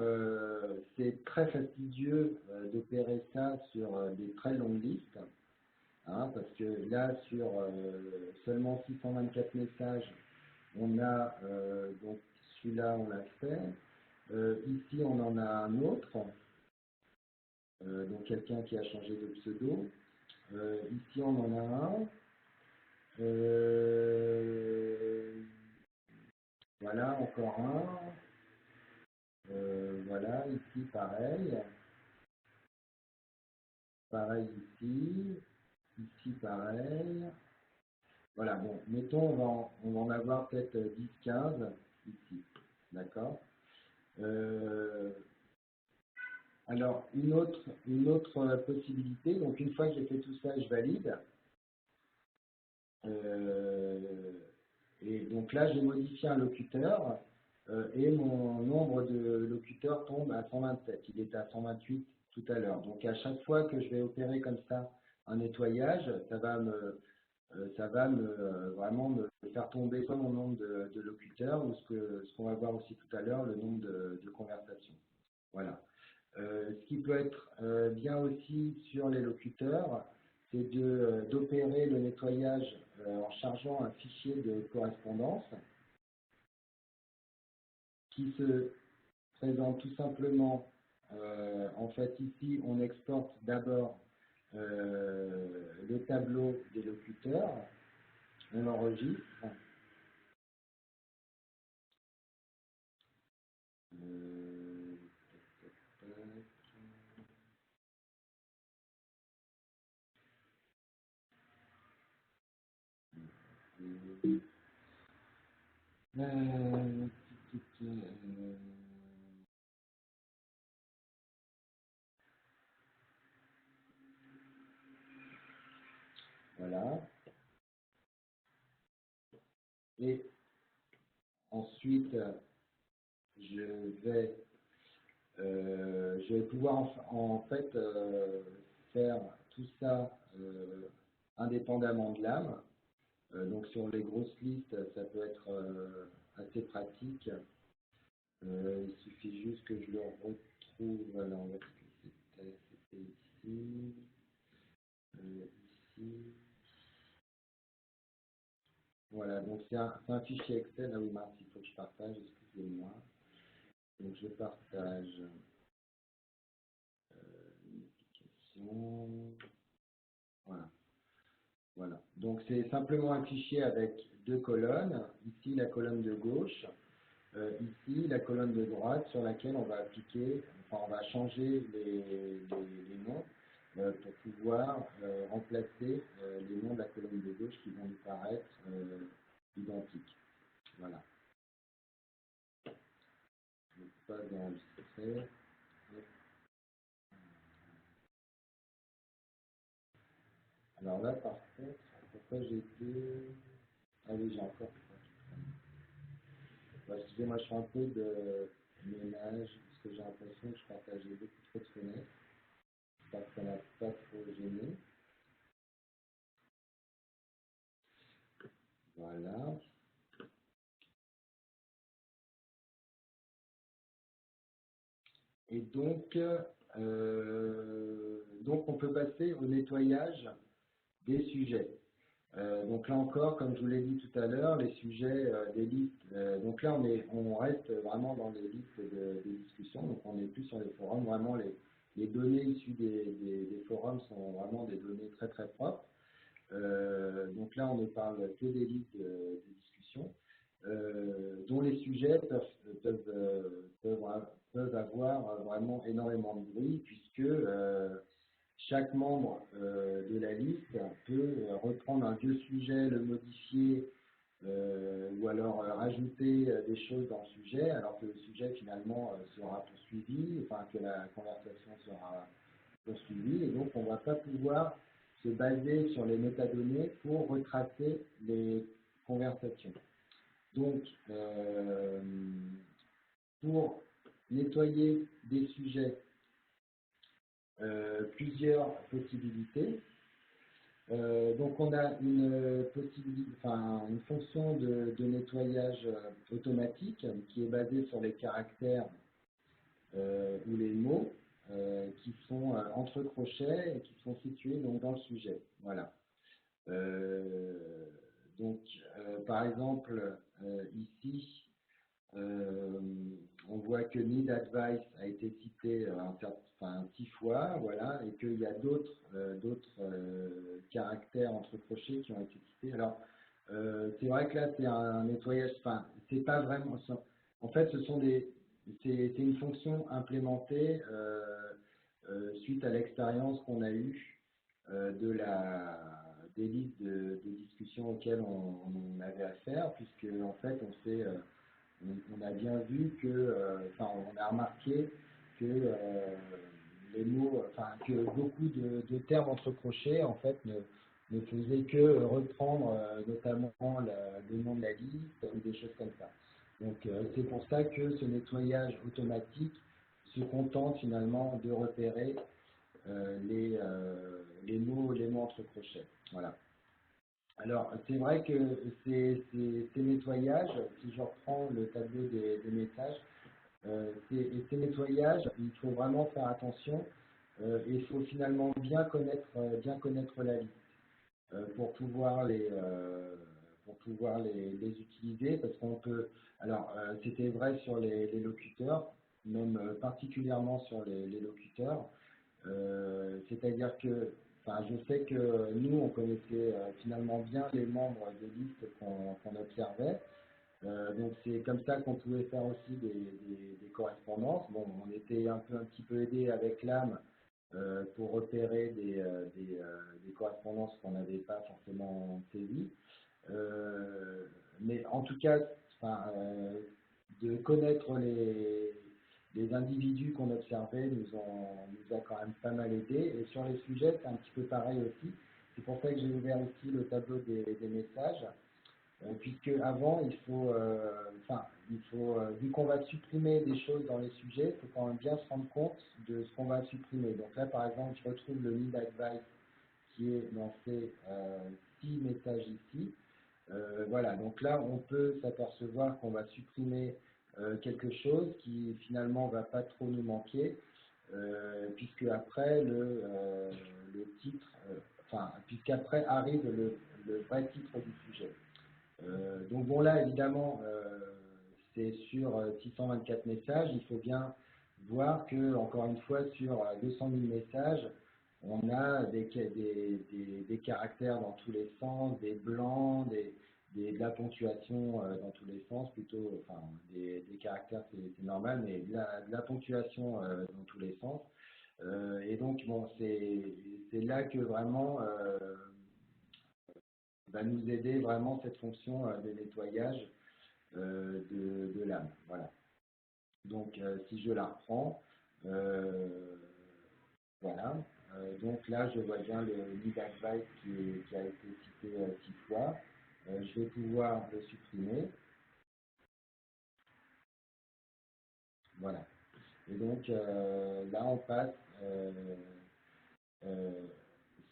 c'est très fastidieux d'opérer ça sur des très longues listes, hein, parce que là, sur seulement 624 messages, on a, donc celui-là, on l'a fait. Ici, on en a un autre, donc quelqu'un qui a changé de pseudo. Ici, on en a un. Voilà, encore un. Voilà, ici, pareil. Pareil ici. Ici, pareil. Voilà, bon, mettons, on va en avoir peut-être 10, 15 ici. D'accord? Alors, une autre possibilité, donc une fois que j'ai fait tout ça, je valide. Et donc là, j'ai modifié un locuteur et mon nombre de locuteurs tombe à 127. Il était à 128 tout à l'heure. Donc à chaque fois que je vais opérer comme ça un nettoyage, ça va vraiment me faire tomber soit mon nombre de locuteurs ou ce qu'on va voir aussi tout à l'heure, le nombre de conversations. Voilà. Ce qui peut être bien aussi sur les locuteurs, c'est d'opérer le nettoyage en chargeant un fichier de correspondance qui se présente tout simplement, en fait ici on exporte d'abord le tableau des locuteurs. On enregistre. Voilà. Et ensuite, je vais pouvoir en fait faire tout ça indépendamment de l'âme. Donc sur les grosses listes, ça peut être assez pratique. Il suffit juste que je le retrouve. Alors, où est-ce que c'était ici. Ici. Voilà, donc c'est un fichier Excel. Ah oui, mince, il faut que je partage, excusez-moi. Donc je partage une application. Voilà. Voilà. Donc c'est simplement un fichier avec deux colonnes. Ici la colonne de gauche, ici la colonne de droite sur laquelle on va appliquer, enfin on va changer les noms pour pouvoir remplacer les noms de la colonne de gauche qui vont nous paraître identiques. Voilà. Je ne vais pas enregistrer. Alors là par contre, pourquoi j'ai deux... Ah oui, j'ai encore... Excusez-moi, je fais un peu de ménage, parce que j'ai l'impression que je partageais beaucoup trop de fenêtres. J'espère que ça n'a pas trop gêné. Voilà. Et donc on peut passer au nettoyage des sujets. Donc là encore, comme je vous l'ai dit tout à l'heure, les sujets des listes, donc là on reste vraiment dans les listes des discussions, donc on n'est plus sur les forums, vraiment les données issues des forums sont vraiment des données très très propres. Donc là on ne parle que des listes de discussion, dont les sujets peuvent avoir vraiment énormément de bruit, puisque chaque membre de la liste peut reprendre un vieux sujet, le modifier ou alors rajouter des choses dans le sujet, alors que le sujet finalement sera poursuivi, enfin que la conversation sera poursuivie, et donc on ne va pas pouvoir se baser sur les métadonnées pour retracer les conversations. Donc, pour nettoyer des sujets, plusieurs possibilités. Donc on a une fonction de nettoyage automatique qui est basée sur les caractères ou les mots qui sont entre crochets et qui sont situés donc, dans le sujet. Voilà. Par exemple, ici, on voit que need advice a été cité 6 fois, voilà, et qu'il y a d'autres caractères entre crochets qui ont été cités. Alors, c'est vrai que là, c'est un nettoyage, enfin, c'est pas vraiment, en fait, c'est une fonction implémentée suite à l'expérience qu'on a eue des listes de discussion auxquelles on avait affaire, puisque en fait, on a bien vu que, on a remarqué que les mots, que beaucoup de termes entre crochets, en fait, ne faisaient que reprendre notamment le nom de la liste ou des choses comme ça. Donc, c'est pour ça que ce nettoyage automatique se contente finalement de repérer les mots entre crochets. Voilà. Alors, c'est vrai que ces nettoyages, si je reprends le tableau des messages, ces nettoyages, il faut vraiment faire attention et il faut finalement bien connaître la liste pour pouvoir les utiliser, parce qu'on peut, alors c'était vrai sur les locuteurs, même particulièrement sur les locuteurs, c'est-à-dire que enfin, je sais que nous, on connaissait finalement bien les membres de liste qu'on observait. Donc c'est comme ça qu'on pouvait faire aussi des correspondances. Bon, on était un petit peu aidé avec l'âme pour repérer des correspondances qu'on n'avait pas forcément saisies. Mais en tout cas, enfin, de connaître les individus qu'on observait nous a quand même pas mal aidé. Et sur les sujets, c'est un petit peu pareil aussi. C'est pour ça que j'ai ouvert ici le tableau des messages. Puisque avant, vu qu'on va supprimer des choses dans les sujets, il faut quand même bien se rendre compte de ce qu'on va supprimer. Donc là, par exemple, je retrouve le need advice qui est dans ces 6 messages ici. Voilà, donc là, on peut s'apercevoir qu'on va supprimer quelque chose qui finalement ne va pas trop nous manquer, puisque après le titre, puisqu'après arrive le vrai titre du sujet. Donc bon, là, évidemment, c'est sur 624 messages. Il faut bien voir que, encore une fois, sur 200 000 messages, on a des caractères dans tous les sens, des blancs, de la ponctuation dans tous les sens, plutôt, enfin, des caractères, c'est normal, mais de la ponctuation dans tous les sens. Et donc, bon, c'est là que vraiment va nous aider vraiment cette fonction de nettoyage de l'âme. Voilà. Donc, si je la reprends, voilà. Donc là, je vois bien le lead advice qui a été cité 6 fois. Je vais pouvoir le supprimer. Voilà. Et donc, là, on passe,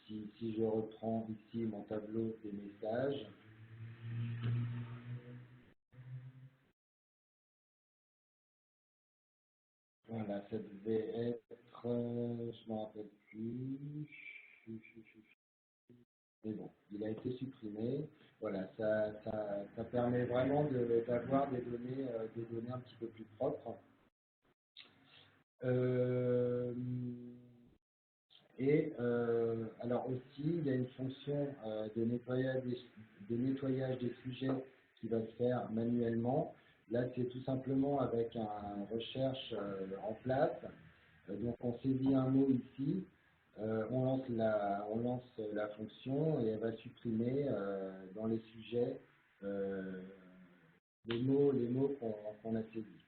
si je reprends ici mon tableau des messages, voilà, ça devait être, je ne me rappelle plus, mais bon, il a été supprimé. Voilà, ça permet vraiment d'avoir des données un petit peu plus propres. Alors aussi, il y a une fonction de nettoyage des sujets qui va se faire manuellement. Là, c'est tout simplement avec un recherche en place. Donc, on saisit un mot ici, on lance la fonction et elle va supprimer dans les sujets les mots qu'on a saisis.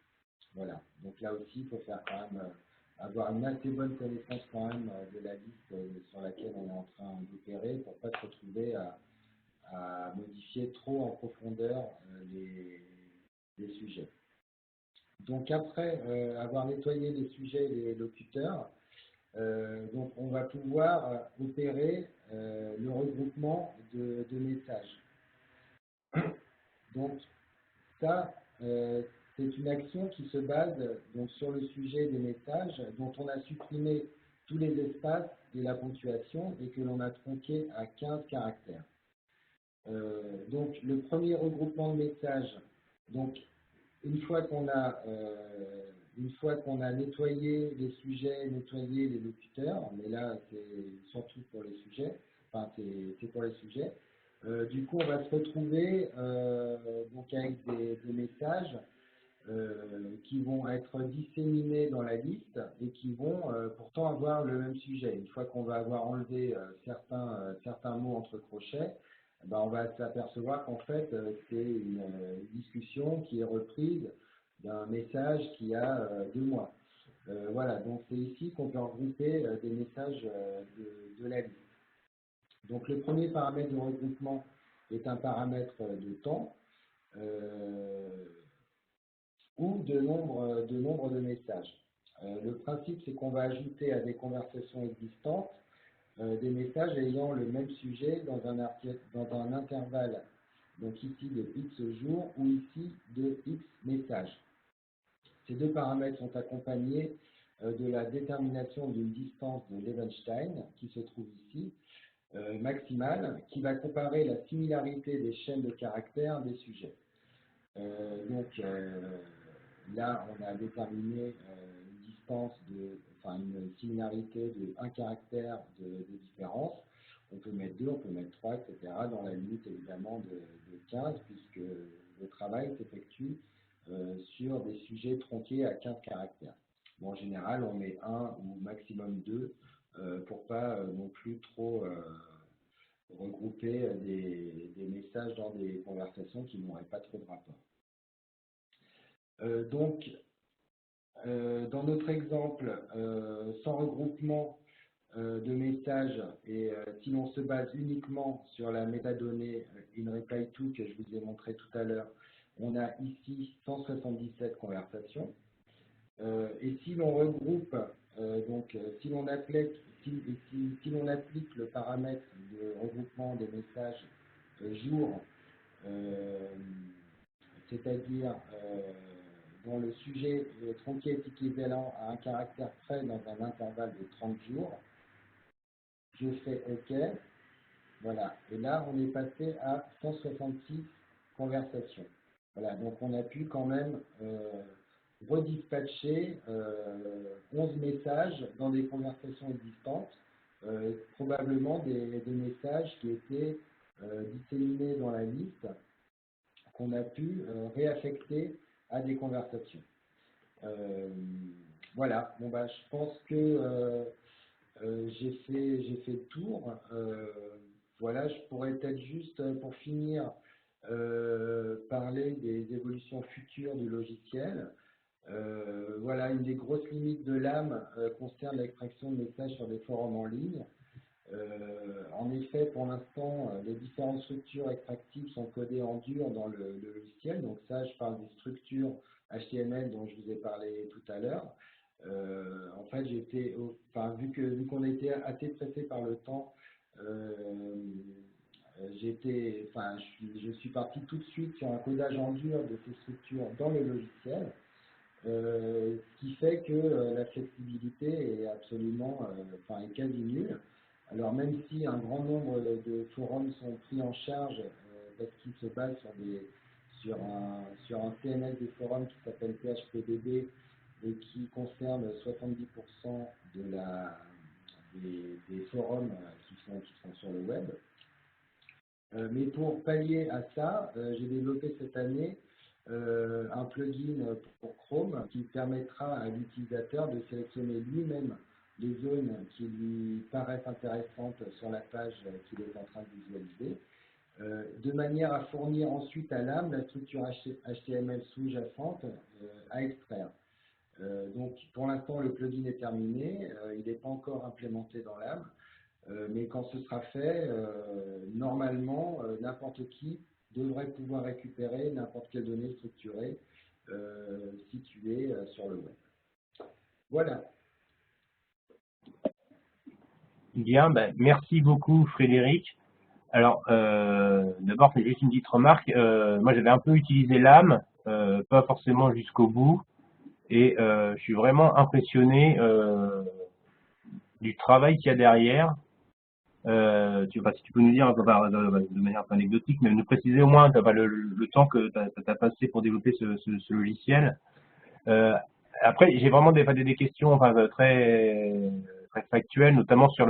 Voilà. Donc là aussi, il faut faire quand même avoir une assez bonne connaissance quand même de la liste sur laquelle on est en train d'opérer pour ne pas se retrouver à modifier trop en profondeur les sujets. Donc après avoir nettoyé les sujets et les locuteurs, donc on va pouvoir opérer le regroupement de messages. Donc ça, c'est une action qui se base donc sur le sujet des messages dont on a supprimé tous les espaces et la ponctuation et que l'on a tronqué à 15 caractères. Donc le premier regroupement de messages, donc une fois qu'on a nettoyé les sujets, nettoyé les locuteurs, mais là c'est surtout pour les sujets, enfin c'est pour les sujets. Du coup, on va se retrouver donc avec des messages qui vont être disséminés dans la liste et qui vont pourtant avoir le même sujet. Une fois qu'on va avoir enlevé certains mots entre crochets, ben, on va s'apercevoir qu'en fait, c'est une discussion qui est reprise d'un message qui a 2 mois. Voilà, donc c'est ici qu'on peut regrouper des messages de la liste. Donc le premier paramètre de regroupement est un paramètre de temps ou de nombre de messages. Le principe, c'est qu'on va ajouter à des conversations existantes des messages ayant le même sujet dans un intervalle, donc ici de X jours ou ici de X messages. Ces 2 paramètres sont accompagnés de la détermination d'une distance de Levenshtein qui se trouve ici, maximale, qui va comparer la similarité des chaînes de caractères des sujets. Donc là, on a déterminé une distance de une similarité de un caractère de différence. On peut mettre 2, on peut mettre 3, etc. dans la limite évidemment de 15, puisque le travail s'effectue sur des sujets tronqués à 15 caractères. Bon, en général, on met 1 ou maximum 2 pour pas non plus trop regrouper des messages dans des conversations qui n'auraient pas trop de rapport. Dans notre exemple, sans regroupement de messages, et si l'on se base uniquement sur la métadonnée InReplyTo que je vous ai montré tout à l'heure, on a ici 177 conversations. Et si l'on regroupe, si l'on applique le paramètre de regroupement des messages jour, c'est-à-dire dont le sujet tronqué est équivalent à un caractère près dans un intervalle de 30 jours, je fais OK, voilà, et là on est passé à 166 conversations. Voilà, donc on a pu quand même redispatcher 11 messages dans des conversations existantes, probablement des messages qui étaient disséminés dans la liste, qu'on a pu réaffecter à des conversations. Voilà, bon, bah, je pense que j'ai fait le tour. Voilà, je pourrais peut-être juste, pour finir, parler des évolutions futures du logiciel. Voilà, une des grosses limites de l'AM concerne l'extraction de messages sur des forums en ligne. En effet, pour l'instant, les différentes structures extractives sont codées en dur dans le logiciel. Donc ça, je parle des structures HTML dont je vous ai parlé tout à l'heure. En fait, vu qu'on était assez pressé par le temps, je suis parti tout de suite sur un codage en dur de ces structures dans le logiciel, ce qui fait que la flexibilité est absolument, est quasi nulle. Alors même si un grand nombre de forums sont pris en charge parce qu'ils se basent sur un CMS des forums qui s'appelle PHPDB et qui concerne 70% des forums qui sont sur le web. Mais pour pallier à ça, j'ai développé cette année un plugin pour Chrome qui permettra à l'utilisateur de sélectionner lui-même les zones qui lui paraissent intéressantes sur la page qu'il est en train de visualiser, de manière à fournir ensuite à l'AM la structure HTML sous-jacente à extraire. Donc pour l'instant le plugin est terminé, il n'est pas encore implémenté dans l'AM, mais quand ce sera fait, normalement n'importe qui devrait pouvoir récupérer n'importe quelle donnée structurée située sur le web. Voilà. Bien, ben, merci beaucoup Frédéric. Alors, d'abord, c'est juste une petite remarque. Moi, j'avais un peu utilisé l'AM, pas forcément jusqu'au bout, et je suis vraiment impressionné du travail qu'il y a derrière. Si tu peux nous dire, de manière un peu anecdotique, mais nous préciser au moins le temps que tu as passé pour développer ce logiciel. Après, j'ai vraiment des questions très factuelles, notamment sur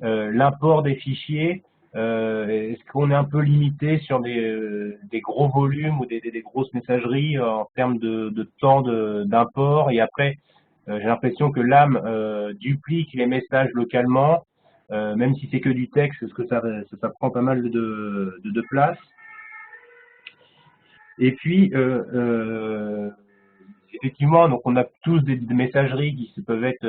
l'import des fichiers. Est-ce qu'on est un peu limité sur des gros volumes ou des grosses messageries en termes de temps d'import? Et après, j'ai l'impression que l'AM duplique les messages localement, même si c'est que du texte, parce que ça prend pas mal de place. Et puis, effectivement, donc on a tous des messageries qui peuvent être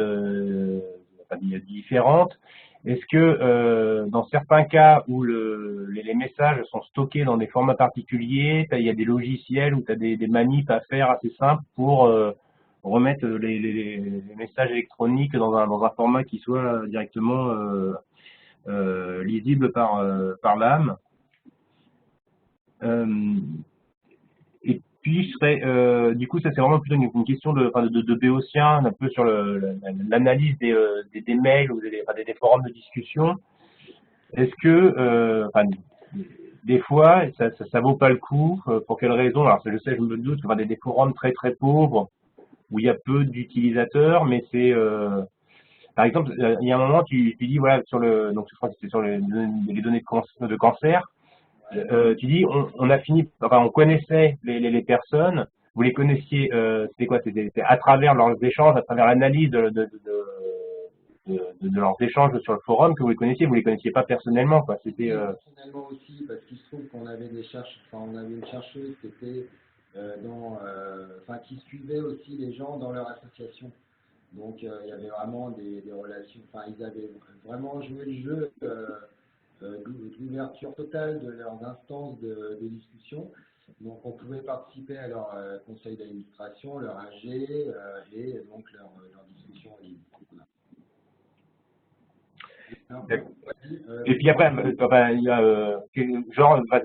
différentes. Est-ce que dans certains cas où les messages sont stockés dans des formats particuliers, il y a des logiciels où tu as des manips à faire assez simples pour remettre les messages électroniques dans un format qui soit directement lisible par l'AM. Et puis, du coup, ça c'est vraiment plutôt une question de béotien, un peu sur l'analyse des mails ou des forums de discussion. Est-ce que, des fois, ça vaut pas le coup, pour quelle raison? Alors, je sais, je me doute, des forums très très pauvres, où il y a peu d'utilisateurs, mais c'est par exemple, il y a un moment, tu dis, voilà, donc je crois que c'était sur les données de cancer, tu dis, on a fini, enfin, on connaissait les personnes, vous les connaissiez, c'était quoi? C'était à travers leurs échanges, à travers l'analyse de leurs échanges sur le forum que vous les connaissiez pas personnellement, quoi. C'était, Oui, personnellement aussi, parce qu'il se trouve qu'on avait on avait une chercheuse qui était enfin, qui suivait aussi les gens dans leur association. Donc, il y avait vraiment des relations, enfin, ils avaient vraiment joué le jeu d'ouverture totale de leurs instances de discussion. Donc, on pouvait participer à leur conseil d'administration, leur AG et donc leur discussion en ligne. Voilà. Alors, et puis après, enfin, il y a genre enfin,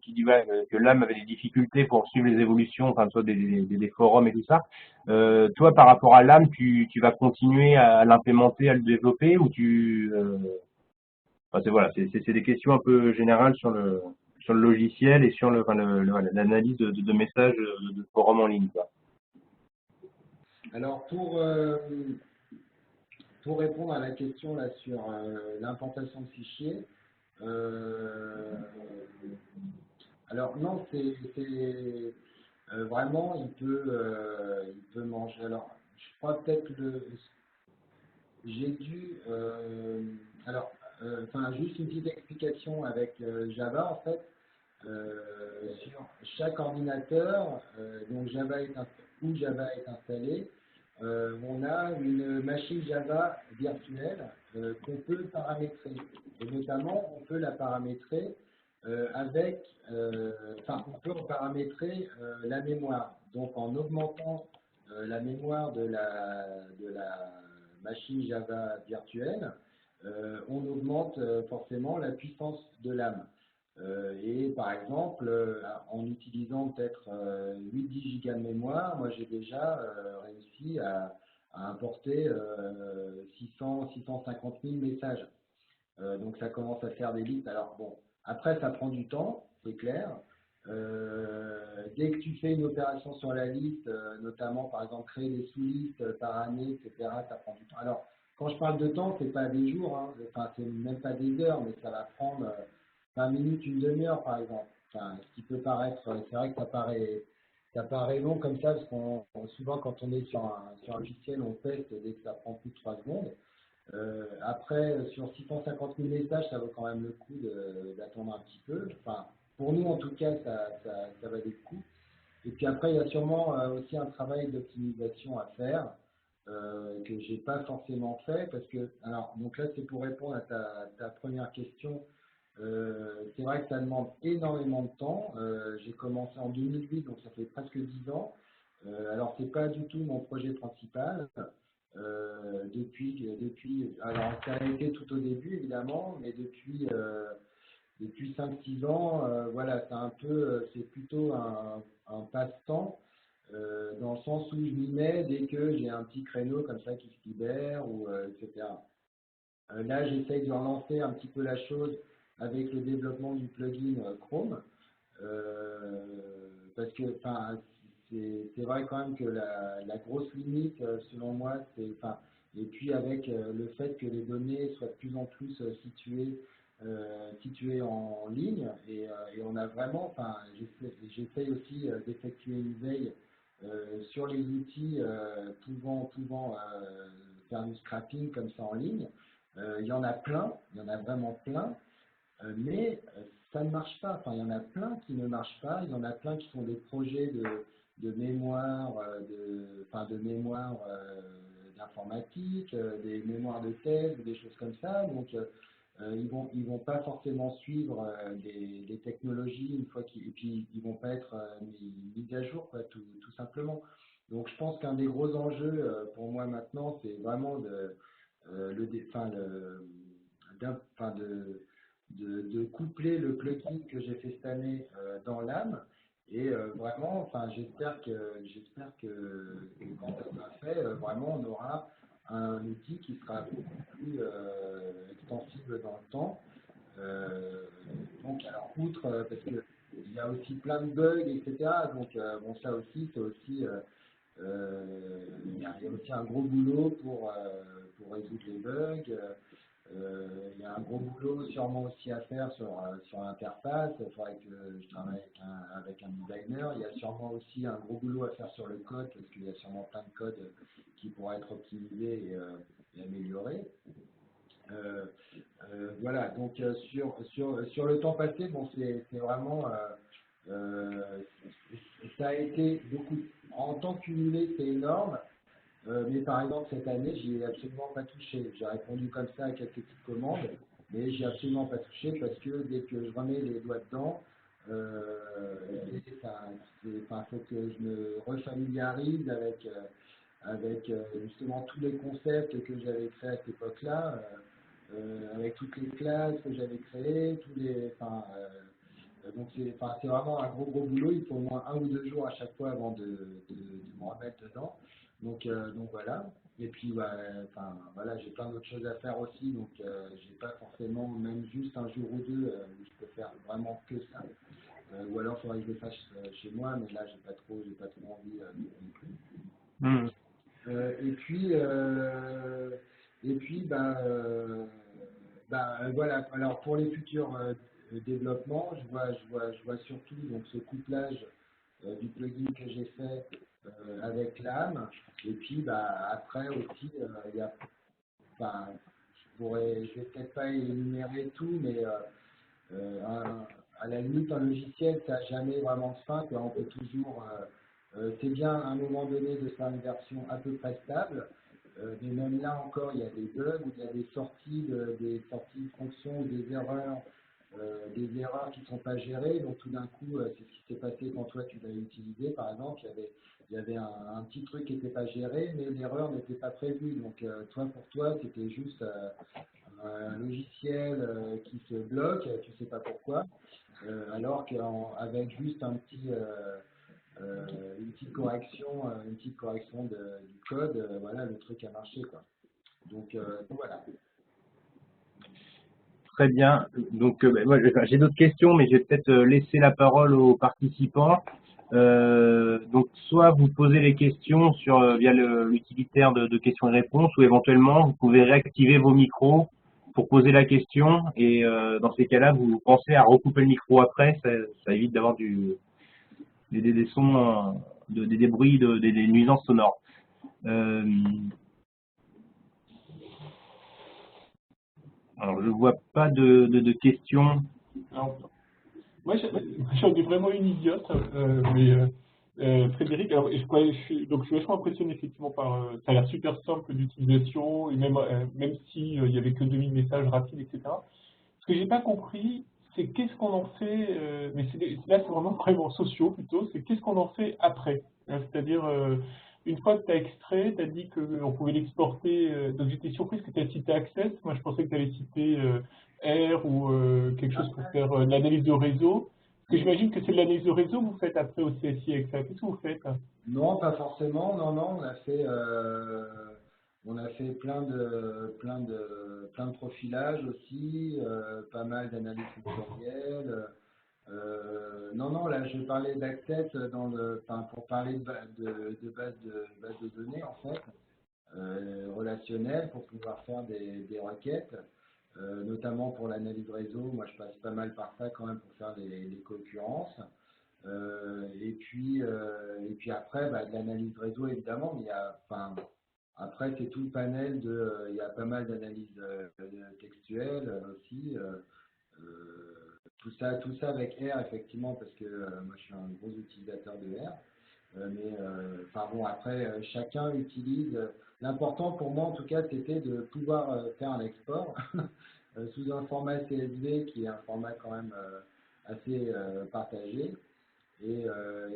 qui dit ouais, que l'âme avait des difficultés pour suivre les évolutions, enfin soit des forums et tout ça. Toi, par rapport à l'âme, tu vas continuer à l'implémenter, à le développer, ou enfin, voilà, c'est des questions un peu générales sur le logiciel et sur enfin, voilà, l'analyse de messages de forums en ligne, quoi. alors pour répondre à la question là sur l'implantation de fichiers, alors non, vraiment il peut manger. Alors je crois peut-être j'ai dû enfin juste une petite explication avec Java en fait. Sur chaque ordinateur, donc où Java est installé, on a une machine Java virtuelle qu'on peut paramétrer. Et notamment, on peut la paramétrer enfin, on peut paramétrer la mémoire. Donc, en augmentant la mémoire de la machine Java virtuelle, on augmente forcément la puissance de l'âme. Et par exemple, en utilisant peut-être 8-10 gigas de mémoire, moi j'ai déjà réussi à importer 650 000 messages. Donc ça commence à faire des listes. Alors bon, après ça prend du temps, c'est clair. Dès que tu fais une opération sur la liste, notamment par exemple créer des sous-listes par année, etc., ça prend du temps. Alors quand je parle de temps, c'est pas des jours, hein, enfin c'est même pas des heures, mais ça va prendre 20 minutes, une demi-heure par exemple. Enfin, ce qui peut paraître, c'est vrai que ça paraît long comme ça, parce qu'on souvent quand on est sur un logiciel, on teste dès que ça prend plus de 3 secondes. Après, sur 650 000 messages, ça vaut quand même le coup d'attendre un petit peu. Enfin, pour nous, en tout cas, ça valait le coup. Et puis après, il y a sûrement aussi un travail d'optimisation à faire que j'ai pas forcément fait parce que, alors, donc là, c'est pour répondre à ta première question. C'est vrai que ça demande énormément de temps. J'ai commencé en 2008, donc ça fait presque 10 ans. Alors, c'est pas du tout mon projet principal. Alors ça a été tout au début évidemment, mais depuis 5-6 ans, voilà, c'est plutôt un passe-temps, dans le sens où je m'y mets dès que j'ai un petit créneau comme ça qui se libère, etc. Là, j'essaye de relancer un petit peu la chose avec le développement du plugin Chrome, parce que, enfin, c'est vrai quand même que la grosse limite, selon moi, et puis avec le fait que les données soient de plus en plus situées en ligne, et on a vraiment, enfin, j'essaye aussi d'effectuer une veille sur les outils pouvant faire du scrapping comme ça en ligne. Il y en a plein, il y en a vraiment plein, mais ça ne marche pas. Enfin, il y en a plein qui ne marchent pas. Il y en a plein qui sont des projets de mémoire, de mémoire d'informatique, des mémoires de thèse, des choses comme ça. Donc, ils vont pas forcément suivre les technologies une fois et puis ils vont pas être mis à jour, quoi, tout simplement. Donc, je pense qu'un des gros enjeux pour moi maintenant, c'est vraiment de coupler le plugin que j'ai fait cette année dans l'âme. Et vraiment, enfin, j'espère que quand ça sera fait, vraiment, on aura un outil qui sera beaucoup plus extensible dans le temps. Donc, alors, parce que il y a aussi plein de bugs, etc. Donc, bon, ça aussi, c'est aussi Il y a aussi un gros boulot pour résoudre les bugs. Il y a un gros boulot sûrement aussi à faire sur l'interface. Il faudrait que je travaille avec un designer. Il y a sûrement aussi un gros boulot à faire sur le code, parce qu'il y a sûrement plein de codes qui pourraient être optimisés et améliorés. Voilà, donc sur le temps passé, bon, c'est vraiment, ça a été beaucoup, en temps cumulé, c'est énorme, mais par exemple cette année, j'y ai absolument pas touché. J'ai répondu comme ça à quelques petites commandes, mais j'ai absolument pas touché parce que dès que je remets les doigts dedans, faut que je me refamiliarise avec justement tous les concepts que j'avais créés à cette époque-là. Avec toutes les classes que j'avais créées, donc c'est vraiment un gros boulot. Il faut au moins 1 ou 2 jours à chaque fois avant de me remettre dedans. Donc voilà. Et puis voilà, j'ai plein d'autres choses à faire aussi, donc j'ai pas forcément même juste un jour ou deux où je peux faire vraiment que ça. Ou alors il faudrait que je le fasse chez moi, mais là j'ai pas trop envie non plus. Et puis, voilà. Alors pour les futurs développements, je vois surtout donc ce couplage du plugin que j'ai fait avec l'âme. Et puis, après aussi, il y a, je vais peut-être pas énumérer tout, mais à la limite, un logiciel, ça n'a jamais vraiment de fin, quoi. On peut toujours, c'est bien à un moment donné de faire une version à peu près stable, mais même là encore, il y a des bugs, il y a des sorties de fonctions, des erreurs qui ne sont pas gérées. Donc tout d'un coup, c'est ce qui s'est passé quand toi tu l'as utilisé, par exemple, il y avait un petit truc qui n'était pas géré, mais l'erreur n'était pas prévue. Donc pour toi, c'était juste un logiciel qui se bloque, tu ne sais pas pourquoi. Alors qu'avec juste une petite correction, du code, voilà, le truc a marché, quoi. Donc voilà. Très bien. Donc, moi, j'ai d'autres questions, mais je vais peut-être laisser la parole aux participants. Donc, soit vous posez les questions via l'utilitaire de questions et réponses, ou éventuellement, vous pouvez réactiver vos micros pour poser la question. Et dans ces cas-là, vous pensez à recouper le micro après. Ça évite d'avoir des sons, des bruits, des nuisances sonores. Alors, je vois pas de questions. Alors, moi, j'en ai vraiment une idiote, Frédéric, alors, je suis vachement impressionné effectivement par, ça a l'air super simple d'utilisation, et même si il y avait que 2000 messages rapides, etc. Ce que j'ai pas compris, c'est qu'est-ce qu'on en fait, mais là c'est vraiment sociaux plutôt, c'est qu'est-ce qu'on en fait après. C'est-à-dire, une fois que tu as extrait, tu as dit qu'on pouvait l'exporter, donc j'étais surprise que tu as cité Access, moi je pensais que tu allais citer R ou quelque chose pour faire de l'analyse de réseau. Parce que j'imagine que c'est de l'analyse de réseau que vous faites après au CSI avec ça. Qu'est-ce que vous faites? Non, pas forcément. Non, on a fait plein de profilage aussi, pas mal d'analyses sectorielles. Non, là je parlais d'Access pour parler de base de données en fait, relationnelles pour pouvoir faire des requêtes, notamment pour l'analyse réseau. Moi je passe pas mal par ça quand même pour faire les concurrences. Et puis après, de l'analyse réseau évidemment, mais après c'est tout le panel il y a pas mal d'analyses textuelles aussi. Tout ça avec R effectivement parce que moi je suis un gros utilisateur de R. Après chacun utilise. L'important pour moi en tout cas c'était de pouvoir faire un export sous un format CSV qui est un format quand même assez partagé. Et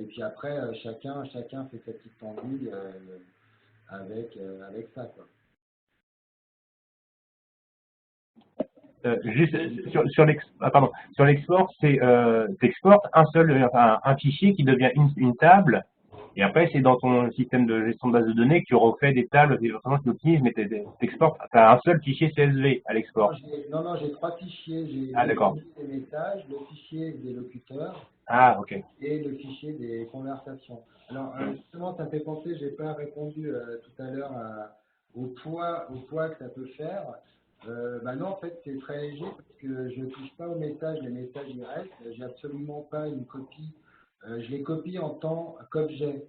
puis après, chacun fait sa petite tambouille avec ça, quoi. Juste sur l'export, c'est t'exportes un fichier qui devient une table Et après, c'est dans ton système de gestion de base de données que tu refais des tables, des vraiment tu optimises, mais tu exportes, tu as un seul fichier CSV à l'export. Non, j'ai trois fichiers. J'ai Ah, le d'accord. fichier des messages, le fichier des locuteurs Ah, ok. et le fichier des conversations. Alors, justement, ça me fait penser, j'ai pas répondu tout à l'heure au poids que ça peut faire. Bah non, en fait, c'est très léger parce que je ne touche pas aux messages, les messages ils restent. J'ai absolument pas une copie. Je les copie en tant qu'objet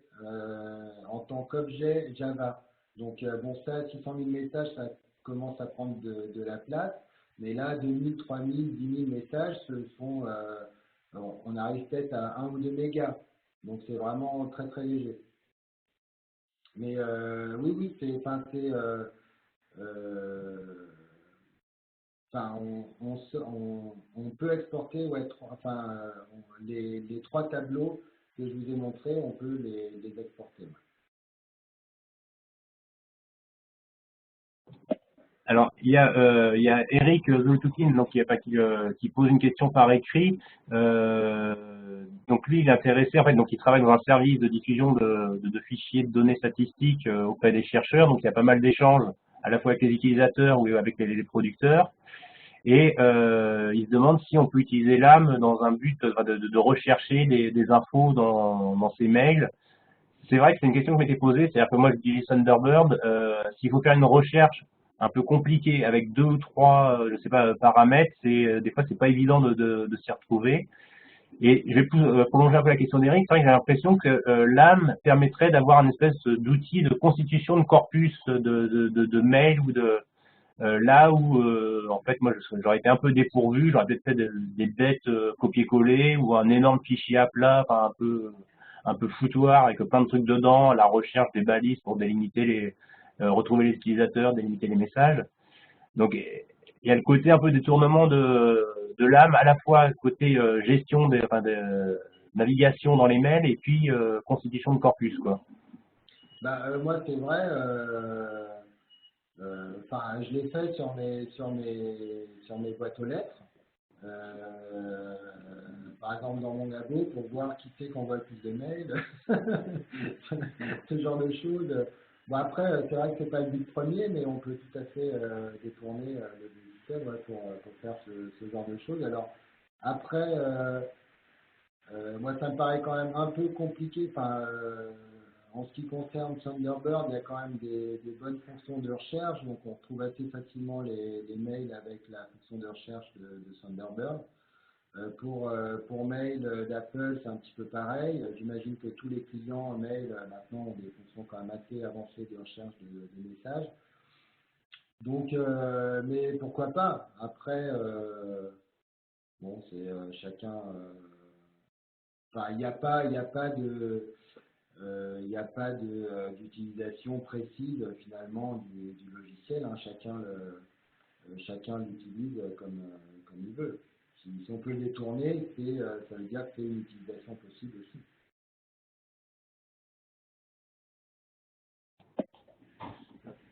Java. Donc, bon, ça, 600 000 messages, ça commence à prendre de la place. Mais là, 2000, 3000, 10 000 messages, on arrive peut-être à 1 ou 2 mégas. Donc, c'est vraiment très, très léger. Mais oui, oui, euh, on peut exporter ouais, les trois tableaux que je vous ai montrés, on peut les exporter. Ouais. Alors, il y a Eric Zoltukin, donc qui pose une question par écrit. Donc lui, il est intéressé, en fait, donc il travaille dans un service de diffusion de fichiers de données statistiques auprès des chercheurs. Donc il y a pas mal d'échanges, à la fois avec les utilisateurs ou avec les producteurs. Et il se demande si on peut utiliser l'AM dans un but de rechercher des infos dans ces mails. C'est vrai que c'est une question qui m'était posée, c'est-à-dire que moi j'utilise Thunderbird, s'il faut faire une recherche un peu compliquée avec deux ou trois, je sais pas, paramètres, des fois c'est pas évident de s'y retrouver. Et je vais prolonger un peu la question d'Eric. C'est vrai que j'ai l'impression que l'AM permettrait d'avoir une espèce d'outil de constitution de corpus de mails ou là où en fait moi j'aurais été un peu dépourvu, j'aurais peut-être fait des bêtes copier-coller ou un énorme fichier à plat, enfin un peu foutoir avec plein de trucs dedans, la recherche des balises pour délimiter retrouver les utilisateurs, délimiter les messages. Donc il y a le côté un peu détournement de l'âme, à la fois côté gestion navigation dans les mails et puis constitution de corpus quoi. Moi, c'est vrai. Je l'ai fait sur mes boîtes aux lettres. Euh, Par exemple, dans mon labo, pour voir qui c'est qu'on voit le plus de mails, ce genre de choses. Bon, après, c'est vrai que c'est pas le but premier, mais on peut tout à fait détourner le logiciel ouais, pour faire ce genre de choses. Alors, après, moi, ça me paraît quand même un peu compliqué. En ce qui concerne Thunderbird, il y a quand même des bonnes fonctions de recherche. Donc, on trouve assez facilement les mails avec la fonction de recherche de Thunderbird. Pour mail d'Apple, c'est un petit peu pareil. J'imagine que tous les clients mail maintenant ont des fonctions quand même assez avancées de recherche de messages. Donc, mais pourquoi pas? Après, bon, c'est chacun. Il n'y a pas, il n'y a pas de, il n'y a pas d'utilisation précise finalement du logiciel. Hein. Chacun l'utilise comme il veut. Si on peut le détourner, ça veut dire que c'est une utilisation possible aussi.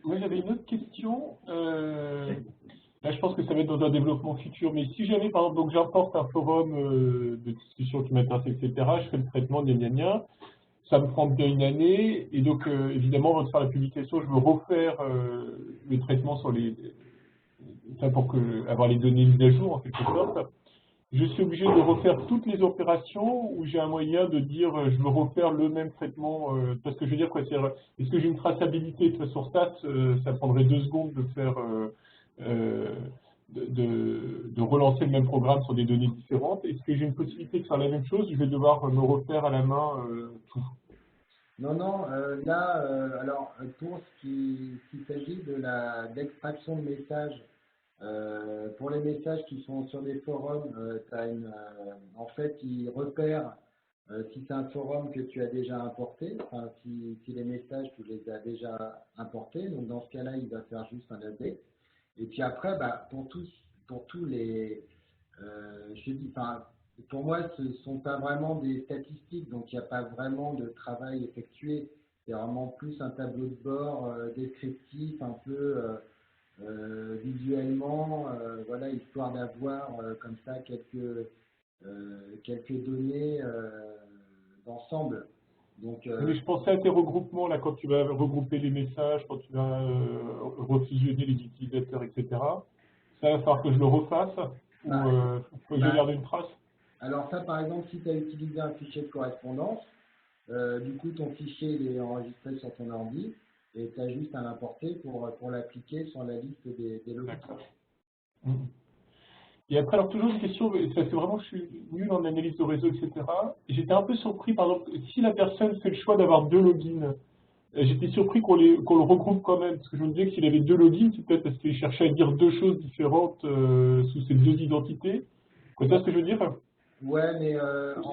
Moi, j'avais une autre question. Là, je pense que ça va être dans un développement futur, mais si jamais, par exemple, donc j'importe un forum de discussion qui m'intéresse, etc., je fais le traitement, gna gna gna, ça me prend bien une année, et donc, évidemment, avant de faire la publication, je veux refaire le traitement sur pour avoir les données mises à jour, en quelque sorte. Je suis obligé de refaire toutes les opérations ou j'ai un moyen de dire je veux refaire le même traitement parce que je veux dire quoi, est-ce que j'ai une traçabilité de façon stats, ça prendrait 2 secondes de faire euh, de relancer le même programme sur des données différentes. Est-ce que j'ai une possibilité de faire la même chose? Je vais devoir me refaire à la main tout. Non, non, alors pour ce qui s'agit d'extraction de messages, pour les messages qui sont sur des forums, en fait, il repère si c'est un forum que tu as déjà importé, enfin, si les messages, tu les as déjà importés, donc dans ce cas-là, il va faire juste un update. Et puis après, pour tous les, je dis, enfin, pour moi, ce ne sont pas vraiment des statistiques, donc il n'y a pas vraiment de travail effectué. C'est vraiment plus un tableau de bord descriptif, un peu visuellement, voilà, histoire d'avoir comme ça quelques données d'ensemble. Donc, Mais je pensais à tes regroupements, là, quand tu vas regrouper les messages, quand tu vas refusionner les utilisateurs, etc. Ça va falloir que je le refasse ou bah, faut que je bah, garde une trace? alors ça, par exemple, si tu as utilisé un fichier de correspondance, du coup, ton fichier il est enregistré sur ton ordi et tu as juste à l'importer pour l'appliquer sur la liste des logins. D'accord. Mhm. Et après, alors toujours une question, parce que vraiment je suis nul en analyse de réseau, etc. Et j'étais un peu surpris, par exemple, si la personne fait le choix d'avoir 2 logins, j'étais surpris qu'on le regroupe quand même, parce que je me disais que s'il avait 2 logins, c'est peut-être parce qu'il cherchait à dire 2 choses différentes sous ces 2 identités. C'est ça ce que je veux dire? Ouais, mais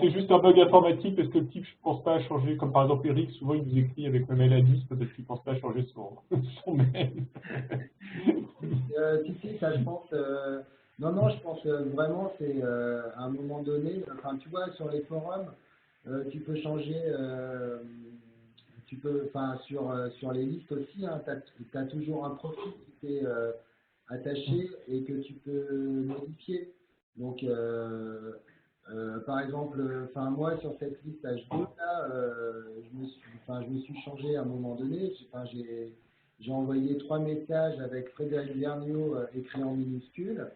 C'est juste un bug informatique parce que le type, je pense pas à changer, comme par exemple Eric, souvent il nous écrit avec le mail à 10 peut-être qu'il pense pas à changer son mail. si, ça je pense. Non, non, je pense vraiment, c'est à un moment donné, enfin, tu vois, sur les forums, tu peux changer, enfin, sur les listes aussi, hein, tu as toujours un profil qui t'est attaché et que tu peux modifier. Donc, par exemple, enfin, moi, sur cette liste H2, là, je me suis changé à un moment donné. J'ai envoyé 3 messages avec Frédéric Vergniaud écrit en minuscules.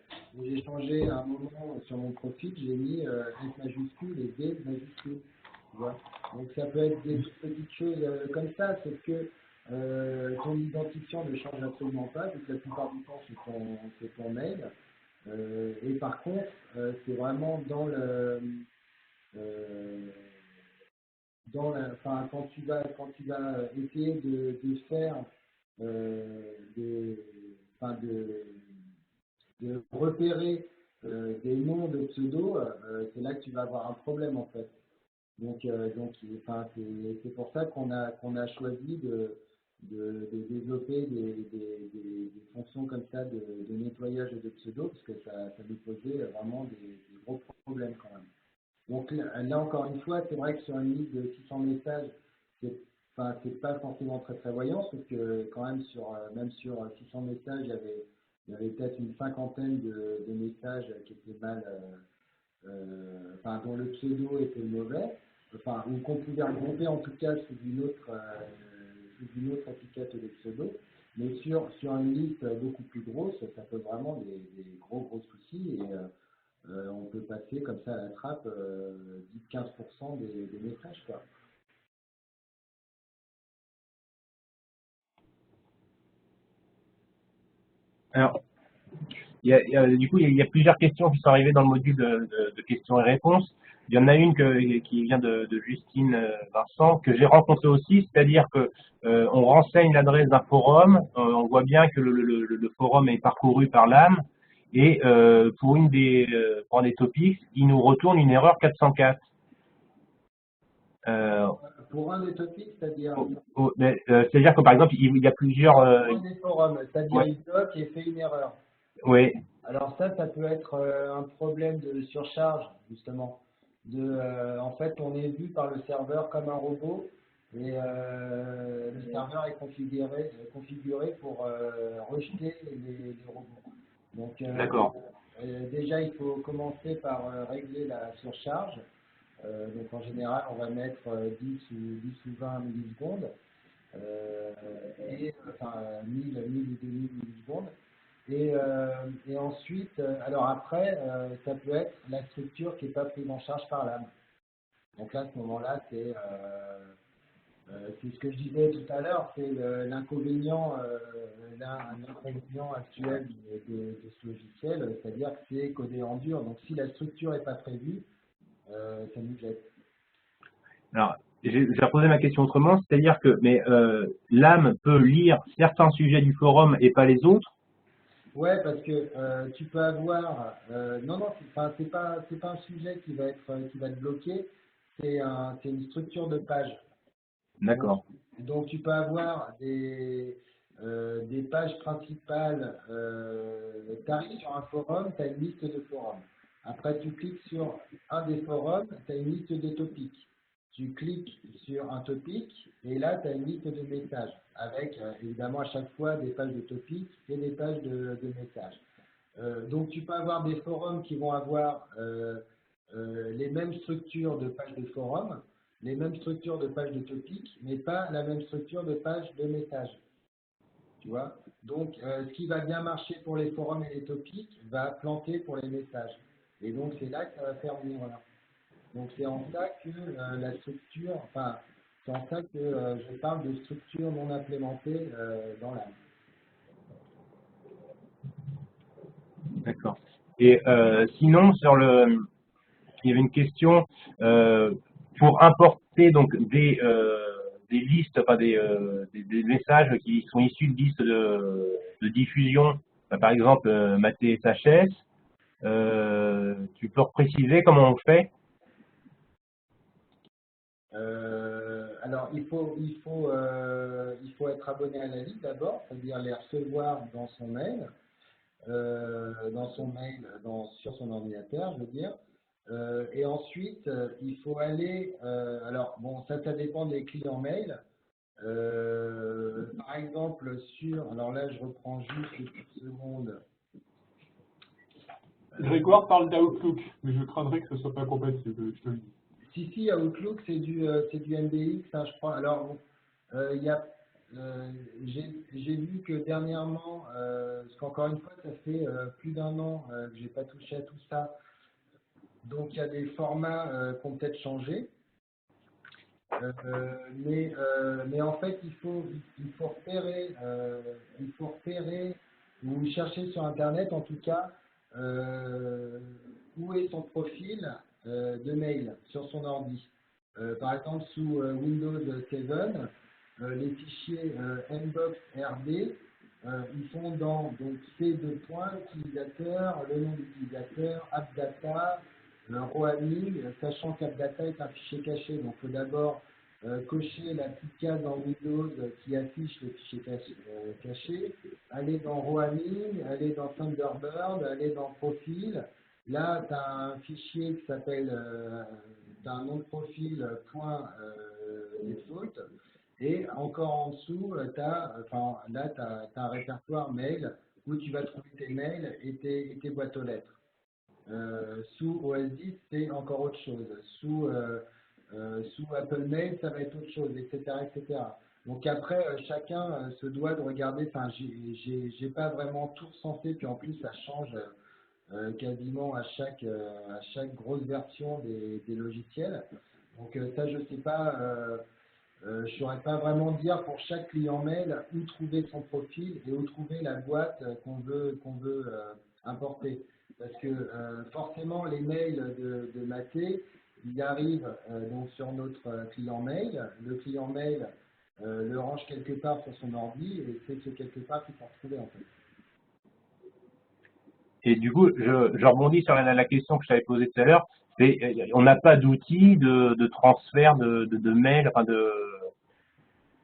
Et j'ai changé à un moment sur mon profil, j'ai mis S majuscule et D majuscule. Tu vois. Donc ça peut être des petites choses comme ça, sauf que ton identifiant ne change absolument pas, donc la plupart du temps c'est ton mail. Et par contre, c'est vraiment euh, enfin, quand tu vas essayer de faire, de, enfin, de repérer des noms de pseudo, c'est là que tu vas avoir un problème en fait. Donc enfin, c'est pour ça qu'on a choisi de développer des fonctions comme ça de nettoyage de pseudo, parce que ça nous posait vraiment des gros problèmes quand même. Donc là encore une fois, c'est vrai que sur une liste de 600 messages, c'est enfin, c'est pas forcément très très voyant, parce que quand même même sur 600 messages, il y avait peut-être une cinquantaine de messages qui étaient mal, enfin, dont le pseudo était mauvais, enfin, ou qu'on pouvait regrouper en tout cas sous une autre étiquette de pseudo. Mais sur une liste beaucoup plus grosse, ça pose vraiment des gros soucis et on peut passer comme ça à la trappe 10-15% des messages, quoi. Alors, du coup, il y a plusieurs questions qui sont arrivées dans le module de questions et réponses. Il y en a une qui vient de Justine Vincent, que j'ai rencontrée aussi, c'est-à-dire que on renseigne l'adresse d'un forum, on voit bien que le forum est parcouru par l'âme, et pour un des topics, il nous retourne une erreur 404. Pour un des topics, c'est-à-dire C'est-à-dire que par exemple, il y a plusieurs. un des forums, c'est-à-dire Ouais, il bloque et fait une erreur. ouais, Alors ça peut être un problème de surcharge, justement. En fait, on est vu par le serveur comme un robot et le serveur est configuré pour rejeter les robots. Donc d'accord. déjà, il faut commencer par régler la surcharge. Donc en général, on va mettre 10 ou 20 millisecondes, enfin 1000 ou 2000 millisecondes. Et ensuite, alors après, ça peut être la structure qui n'est pas prise en charge par l'âme. Donc là, à ce moment-là, c'est ce que je disais tout à l'heure, c'est l'inconvénient actuel de ce logiciel, c'est-à dire que c'est codé en dur. Donc si la structure n'est pas prévue, ça nous jette. Alors, je vais poser ma question autrement, c'est-à-dire que l'âme peut lire certains sujets du forum et pas les autres. Ouais, parce que tu peux avoir, non, non, c'est pas un sujet qui va te bloquer, c'est une structure de page. Donc, D'accord. donc tu peux avoir des pages principales, tu arrives sur un forum, tu as une liste de forums. Après, tu cliques sur un des forums, tu as une liste de topics. Tu cliques sur un topic et là, tu as une liste de messages avec évidemment à chaque fois des pages de topics et des pages de messages. Donc, tu peux avoir des forums qui vont avoir les mêmes structures de pages de forum, les mêmes structures de page de topic, mais pas la même structure de page de message. Tu vois? Donc, ce qui va bien marcher pour les forums et les topics va planter pour les messages. Et donc, c'est là que ça va faire vivre là. Donc, c'est en ça que la structure, enfin, c'est en ça que je parle de structure non implémentée dans l'âme. D'accord. Et sinon, il y avait une question pour importer donc des listes, enfin des messages qui sont issus de listes de diffusion, par exemple Maté SHS. Tu peux préciser comment on fait? Alors, il faut être abonné à la liste d'abord, c'est-à-dire les recevoir dans son mail, sur son ordinateur, je veux dire. Et ensuite, il faut aller, alors bon, ça dépend des clients mail. Par exemple, alors là, je reprends juste une petite seconde. Grégoire parle d'Outlook, mais je craindrais que ce ne soit pas compatible, je te le dis. Si, Outlook, c'est du MBX, hein, je crois. Alors, bon, j'ai vu que dernièrement, parce qu'encore une fois, ça fait plus d'1 an que j'ai pas touché à tout ça, donc il y a des formats qui ont peut-être changé. Mais en fait, il faut repérer ou chercher sur Internet, en tout cas, où est son profil de mail sur son ordi. Par exemple, sous Windows 7, les fichiers Inbox RD, ils sont dans donc C2 points, utilisateur, le nom d'utilisateur, AppData, roaming, sachant qu'AppData est un fichier caché. Donc, il faut d'abord cocher la petite case dans Windows qui affiche le fichier caché, aller dans roaming, aller dans Thunderbird, aller dans profil. Là, tu as un fichier qui s'appelle, tu as un nom de profil .default. Et encore en dessous, tu as un répertoire mail où tu vas trouver tes mails et tes boîtes aux lettres. Sous OS 10, c'est encore autre chose. Sous Apple Mail, ça va être autre chose, etc., etc. Donc après, chacun se doit de regarder. Enfin, j'ai pas vraiment tout recensé, puis en plus, ça change quasiment à chaque grosse version des logiciels. Donc ça, je sais pas. Je saurais pas vraiment dire pour chaque client mail où trouver son profil et où trouver la boîte qu'on veut importer. Parce que forcément, les mails de Maté, ils arrivent donc sur notre client mail. Le client mail le range quelque part sur son ordi et c'est ce quelque part qu'il faut retrouver en fait. Et du coup, je rebondis sur la question que je t'avais posée tout à l'heure. On n'a pas d'outil de transfert de mail, enfin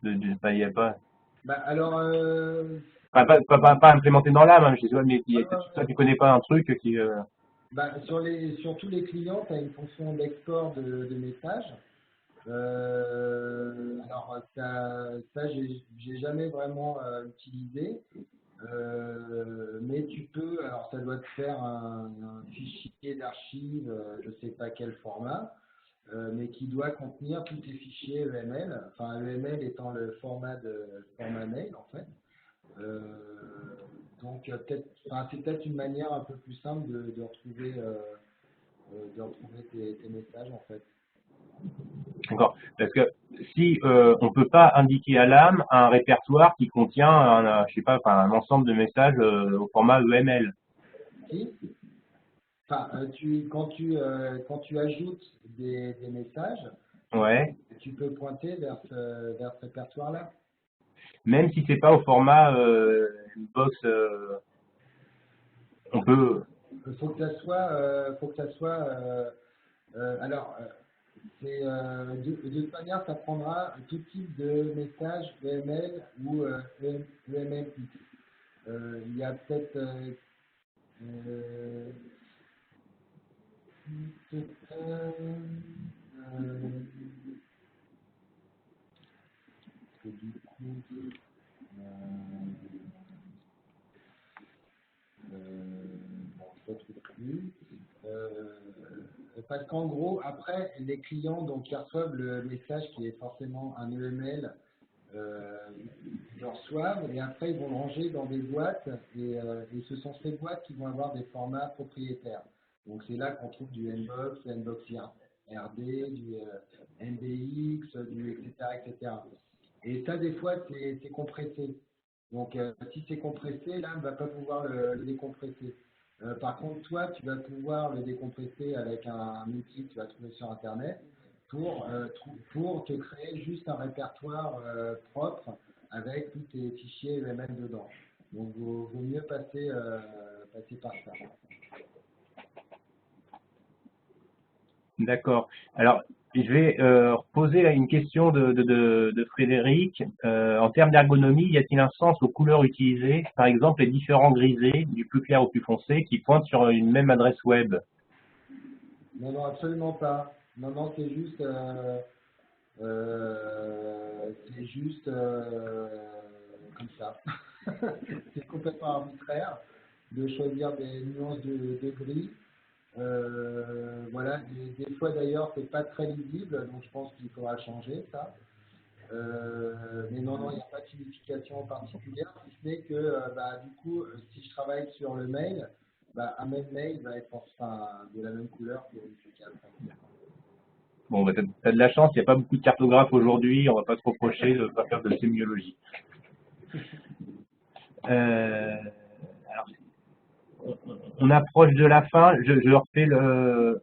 il y a pas. Bah, alors, Enfin, pas implémenté dans l'âme, hein, je sais pas, mais toi, tu connais pas un truc qui. bah, sur tous les clients, tu as une fonction d'export de messages. Alors, ça j'ai jamais vraiment utilisé. Mais tu peux, alors ça doit te faire un fichier d'archives, je ne sais pas quel format, mais qui doit contenir tous tes fichiers EML, enfin EML étant le format mail en fait. Donc c'est peut-être une manière un peu plus simple de retrouver tes messages en fait. D'accord. Parce que si on peut pas indiquer à l'âme un répertoire qui contient, je sais pas, enfin, un ensemble de messages au format EML. Si, enfin, quand tu ajoutes des messages, Ouais. tu peux pointer vers ce répertoire-là. Même si c'est pas au format box, on peut. Il faut que ça soit. Alors, de toute manière, ça prendra tout type de message EML ou EMLX. Il y a peut-être du coup, bon, je ne retrouve plus. Parce qu'en gros, après, les clients donc, qui reçoivent le message qui est forcément un EML, ils le reçoivent et après ils vont le ranger dans des boîtes et ce sont ces boîtes qui vont avoir des formats propriétaires. Donc c'est là qu'on trouve du Nbox, Nbox RD, du NBX, du etc., etc. Et ça, des fois, c'est compressé. Donc, si c'est compressé, là, on ne va pas pouvoir le décompresser. Par contre, toi, tu vas pouvoir le décompresser avec un outil que tu vas trouver sur Internet pour te créer juste un répertoire propre avec tous tes fichiers UML dedans. Donc, vaut mieux passer par ça. D'accord. Alors, je vais poser là une question de Frédéric. En termes d'ergonomie, y a-t-il un sens aux couleurs utilisées, par exemple les différents grisés, du plus clair au plus foncé, qui pointent sur une même adresse web? Non, non, absolument pas. Non, non, c'est juste comme ça. C'est complètement arbitraire de choisir des nuances de gris. Voilà, des fois d'ailleurs, c'est pas très lisible, donc je pense qu'il faudra changer ça. Mais non, non, il n'y a pas de signification particulière, si ce n'est que du coup, si je travaille sur le mail, un même mail va être de la même couleur que le cadre. Bon, bah, t'as de la chance, il n'y a pas beaucoup de cartographes aujourd'hui, on va pas te reprocher de ne pas faire de sémiologie. Alors, on approche de la fin, je refais le...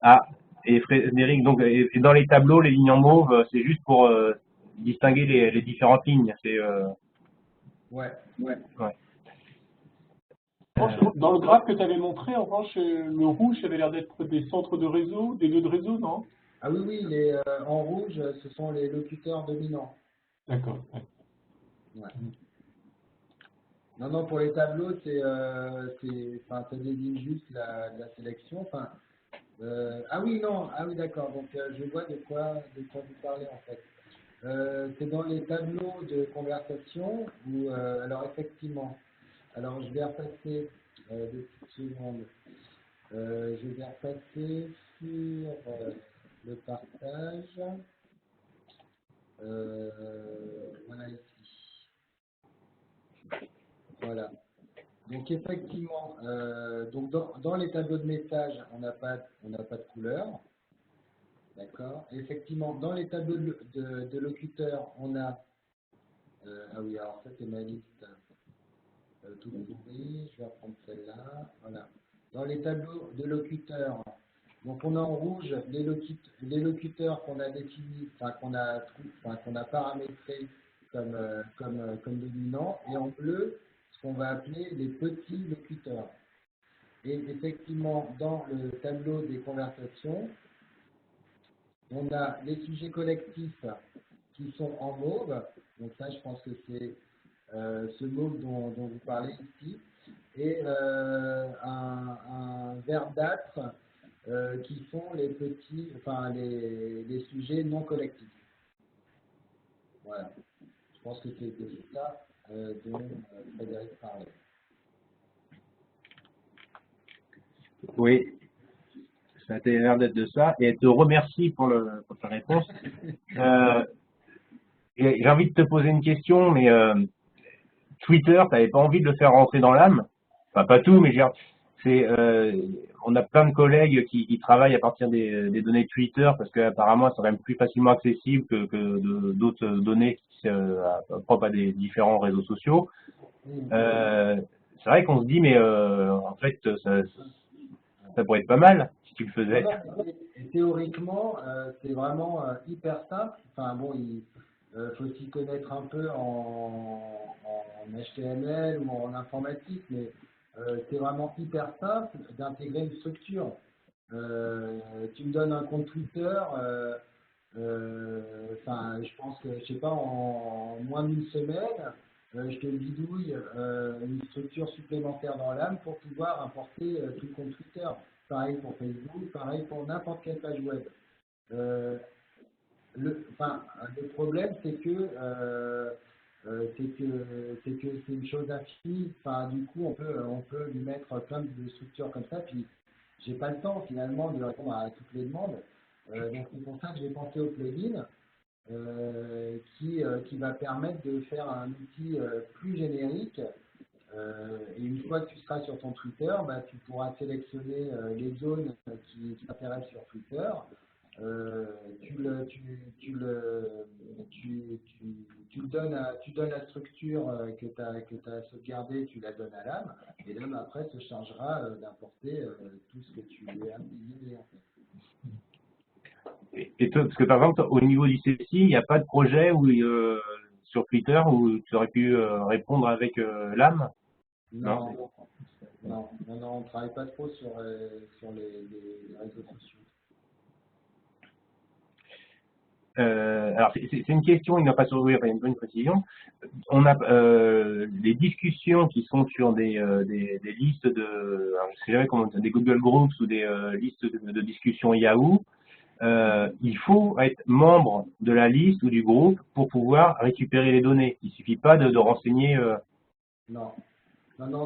Ah, et Frédéric, donc, et dans les tableaux, les lignes en mauve, c'est juste pour distinguer les différentes lignes. C'est Ouais. ouais. Dans le graphe que tu avais montré, en revanche, le rouge avait l'air d'être des centres de réseau, des nœuds de réseau, non? Ah oui, oui, en rouge, ce sont les locuteurs dominants. D'accord. Ouais. Non, non, pour les tableaux, ça désigne juste la sélection. Ah oui, non, ah oui, d'accord. Donc, je vois de quoi vous parlez en fait. C'est dans les tableaux de conversation où, alors effectivement, alors je vais repasser deux petites secondes. Je vais repasser sur le partage. Voilà ici. Voilà. Donc effectivement, donc dans les tableaux de messages, on n'a pas de couleur. D'accord. Effectivement, dans les tableaux de locuteurs, on a ah oui, alors ça c'est ma liste toute pourrie, je vais reprendre celle-là. Voilà. Dans les tableaux de locuteurs, donc on a en rouge les locuteurs qu'on a définis, qu'on a paramétrés comme dominants, et en bleu, ce qu'on va appeler les petits locuteurs. Et effectivement, dans le tableau des conversations, on a les sujets collectifs qui sont en mauve. Donc ça, je pense que c'est ce mauve dont vous parlez ici. Et un verdâtre qui sont les petits, les sujets non collectifs. Voilà. Je pense que c'est ça dont Frédéric parlait. Oui, ça a l'air d'être de ça. Et elle te remercie pour ta réponse. J'ai envie de te poser une question, mais Twitter, tu n'avais pas envie de le faire rentrer dans l'âme? Enfin, pas tout, mais on a plein de collègues qui travaillent à partir des données Twitter parce qu'apparemment, elles sont quand même plus facilement accessibles que d'autres données propres à des différents réseaux sociaux. C'est vrai qu'on se dit, mais en fait, ça pourrait être pas mal si tu le faisais. Et théoriquement, c'est vraiment hyper simple. Enfin bon, il faut s'y connaître un peu en HTML ou en informatique, mais c'est vraiment hyper simple d'intégrer une structure. Tu me donnes un compte Twitter, je pense que, je sais pas, en moins d'une semaine, je te bidouille une structure supplémentaire dans l'âme pour pouvoir importer tout le compte Twitter. Pareil pour Facebook, pareil pour n'importe quelle page web. Le problème, c'est que c'est une chose infinie. Enfin, du coup, on peut lui mettre plein de structures comme ça. Puis, j'ai pas le temps finalement de répondre à toutes les demandes. Donc, c'est pour ça que j'ai pensé au plugin qui va permettre de faire un outil plus générique. Et une fois que tu seras sur ton Twitter, bah, tu pourras sélectionner les zones qui t'intéressent sur Twitter. Tu donnes la structure que tu as sauvegardée, tu la donnes à l'âme, et l'âme après se chargera d'importer tout ce que tu lui as désigné en fait. Et toi, parce que par exemple, au niveau du CSI, il n'y a pas de projet où, sur Twitter où tu aurais pu répondre avec l'âme? Non, on ne travaille pas trop sur les réseaux sociaux. Alors, c'est une question, il n'a pas soulevé, enfin, une bonne précision. On a des discussions qui sont sur des listes de, alors, je sais jamais comment, des Google Groups ou des listes de discussion Yahoo. Il faut être membre de la liste ou du groupe pour pouvoir récupérer les données. Il suffit pas de renseigner. Non,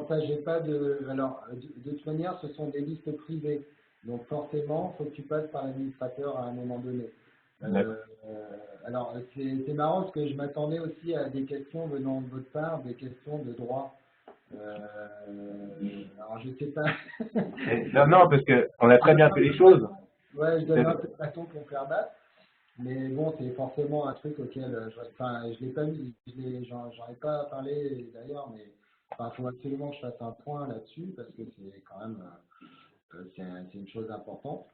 ça j'ai pas de. Alors, de toute manière, ce sont des listes privées. Donc forcément, il faut que tu passes par l'administrateur à un moment donné. Alors, c'est marrant parce que je m'attendais aussi à des questions venant de votre part, des questions de droit. Alors, je sais pas. Non, parce que on a très bien fait les choses. Ouais, je donne un peu de bâton pour faire battre. Mais bon, c'est forcément un truc auquel, je l'ai pas mis, j'en ai pas parlé d'ailleurs, mais il faut absolument que je fasse un point là-dessus parce que c'est quand même, c'est une chose importante.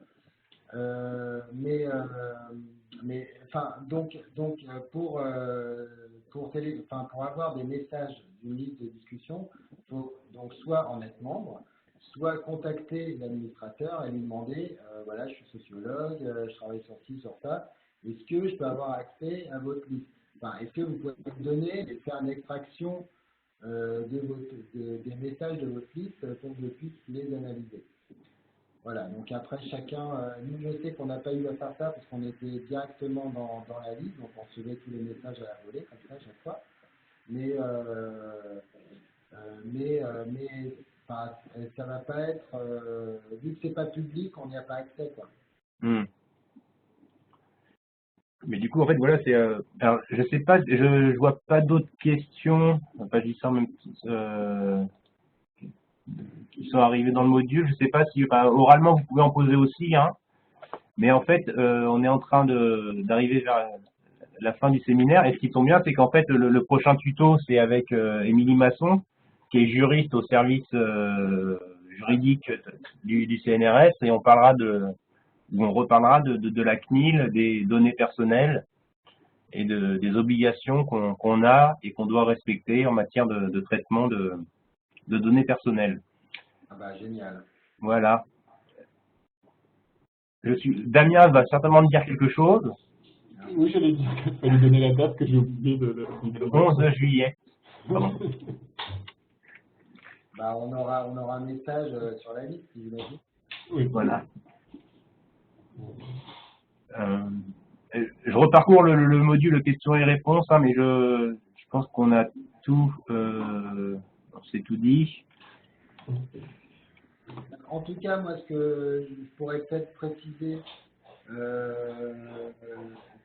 Pour avoir des messages d'une liste de discussion, il faut donc soit en être membre, soit contacter l'administrateur et lui demander, voilà, je suis sociologue, je travaille sur ci, sur ça, est-ce que je peux avoir accès à votre liste? Enfin, est-ce que vous pouvez me donner et faire une extraction des messages de votre liste pour que je puisse les analyser? Voilà, donc après chacun, nous je sais qu'on n'a pas eu à faire ça parce qu'on était directement dans la liste, donc on recevait tous les messages à la volée, comme ça à chaque fois. Mais enfin, ça va pas être, vu que c'est pas public, on n'y a pas accès quoi. Mais du coup, en fait, voilà, c'est. Alors, je sais pas, je vois pas d'autres questions. Enfin, je dis ça en même qui sont arrivées dans le module. Je sais pas si, oralement, vous pouvez en poser aussi, hein. Mais en fait, on est en train d'arriver vers la fin du séminaire. Et ce qui tombe bien, c'est qu'en fait, le prochain tuto, c'est avec Émilie Masson, qui est juriste au service juridique du CNRS, et on parlera où on reparlera de la CNIL, des données personnelles et des obligations qu'on a et qu'on doit respecter en matière de traitement de données personnelles. Ah bah génial. Voilà. Damien va certainement me dire quelque chose. Oui, j'allais dire qu'il fallait donner la date que j'ai oublié de... Le 11 juillet. Pardon. Bah, on aura un message sur la liste, j'imagine. Oui. Voilà. Je reparcours le module questions et réponses, hein, mais je pense qu'on a tout, on s'est tout dit. En tout cas, moi, ce que je pourrais peut-être préciser,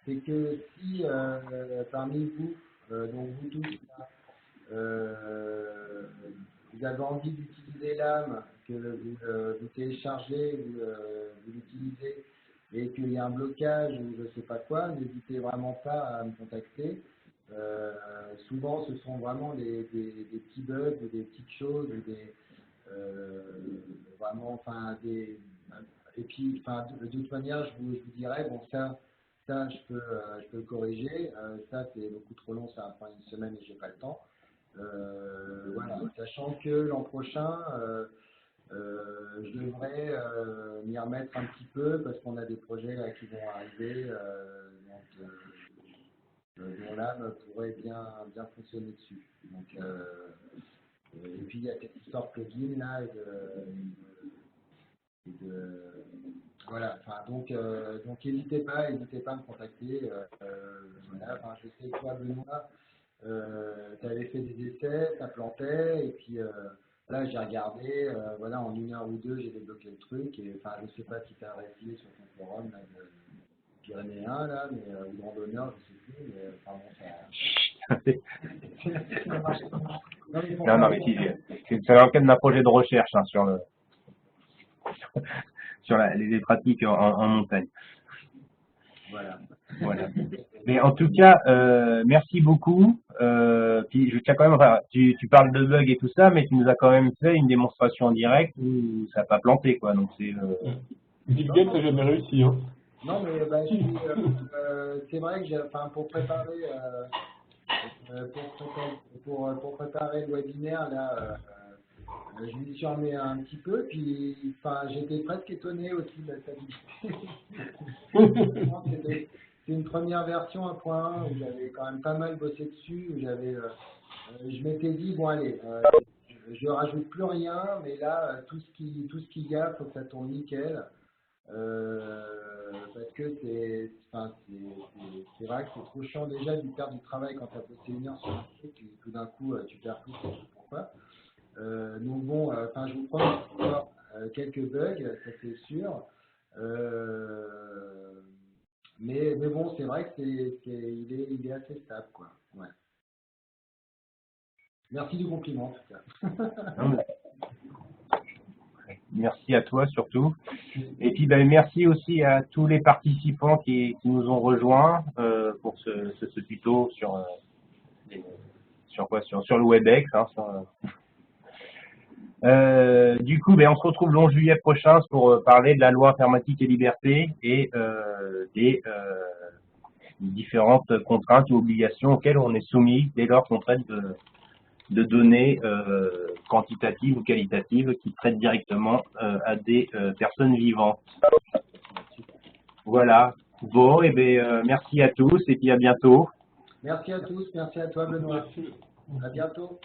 c'est que si parmi vous, donc vous tous, vous avez envie d'utiliser l'âme, que vous téléchargez, vous l'utilisez, et qu'il y a un blocage ou je ne sais pas quoi, n'hésitez vraiment pas à me contacter. Souvent, ce sont vraiment des petits bugs ou des petites choses, ou des vraiment, enfin, et puis, enfin, de toute manière, je vous dirais, bon, ça je peux le corriger, ça c'est beaucoup trop long, ça va prendre une semaine et j'ai pas le temps. Voilà, sachant que l'an prochain, je devrais m'y remettre un petit peu parce qu'on a des projets là qui vont arriver, dont l'âme pourrait bien fonctionner dessus. Donc, et puis il y a cette histoire de plugin là voilà. Enfin, donc n'hésitez pas à me contacter. Voilà. Enfin, je sais que toi, Benoît, tu avais fait des essais, ça plantait, et puis là j'ai regardé, voilà, en 1 heure ou 2 j'ai débloqué le truc, et enfin je sais pas si tu as réussi sur ton forum là, de Pyrénéen là, mais ou de randonneur, je sais plus, mais enfin bon, ça marche. Non, mais si, c'est dans le cadre d'un projet de recherche hein, sur le sur les pratiques en montagne. Voilà. Voilà. Mais en tout cas, merci beaucoup. Puis je tiens quand même, enfin, tu parles de bugs et tout ça, mais tu nous as quand même fait une démonstration en direct où ça n'a pas planté, quoi. Donc c'est Bill Gates n'a jamais réussi, hein. Non, mais bah, c'est vrai que enfin, pour préparer le webinaire là, je m'y suis remis un petit peu, puis enfin, j'étais presque étonné aussi de la stabilité. C'est une première version 1.1 où j'avais quand même pas mal bossé dessus, où je m'étais dit bon allez, je rajoute plus rien, mais là tout ce qu'il y a, faut que ça tourne nickel. Parce que c'est vrai que c'est trop chiant déjà de perdre du travail quand tu as bossé 1 heure sur un truc et tout d'un coup tu perds tout, tu sais pourquoi. Donc bon, enfin je vous promets encore quelques bugs, ça c'est sûr. Mais bon, c'est vrai que il est assez stable, quoi. Ouais. Merci du compliment, en tout cas. merci à toi surtout. Et puis ben, merci aussi à tous les participants qui nous ont rejoints pour ce tuto sur le WebEx. Hein, du coup, ben, on se retrouve le 11 juillet prochain pour parler de la loi informatique et liberté et des différentes contraintes ou obligations auxquelles on est soumis dès lors qu'on traite de données quantitatives ou qualitatives qui traitent directement à des personnes vivantes. Voilà. Bon, et bien merci à tous et puis à bientôt. Merci à tous, merci à toi Benoît. À bientôt.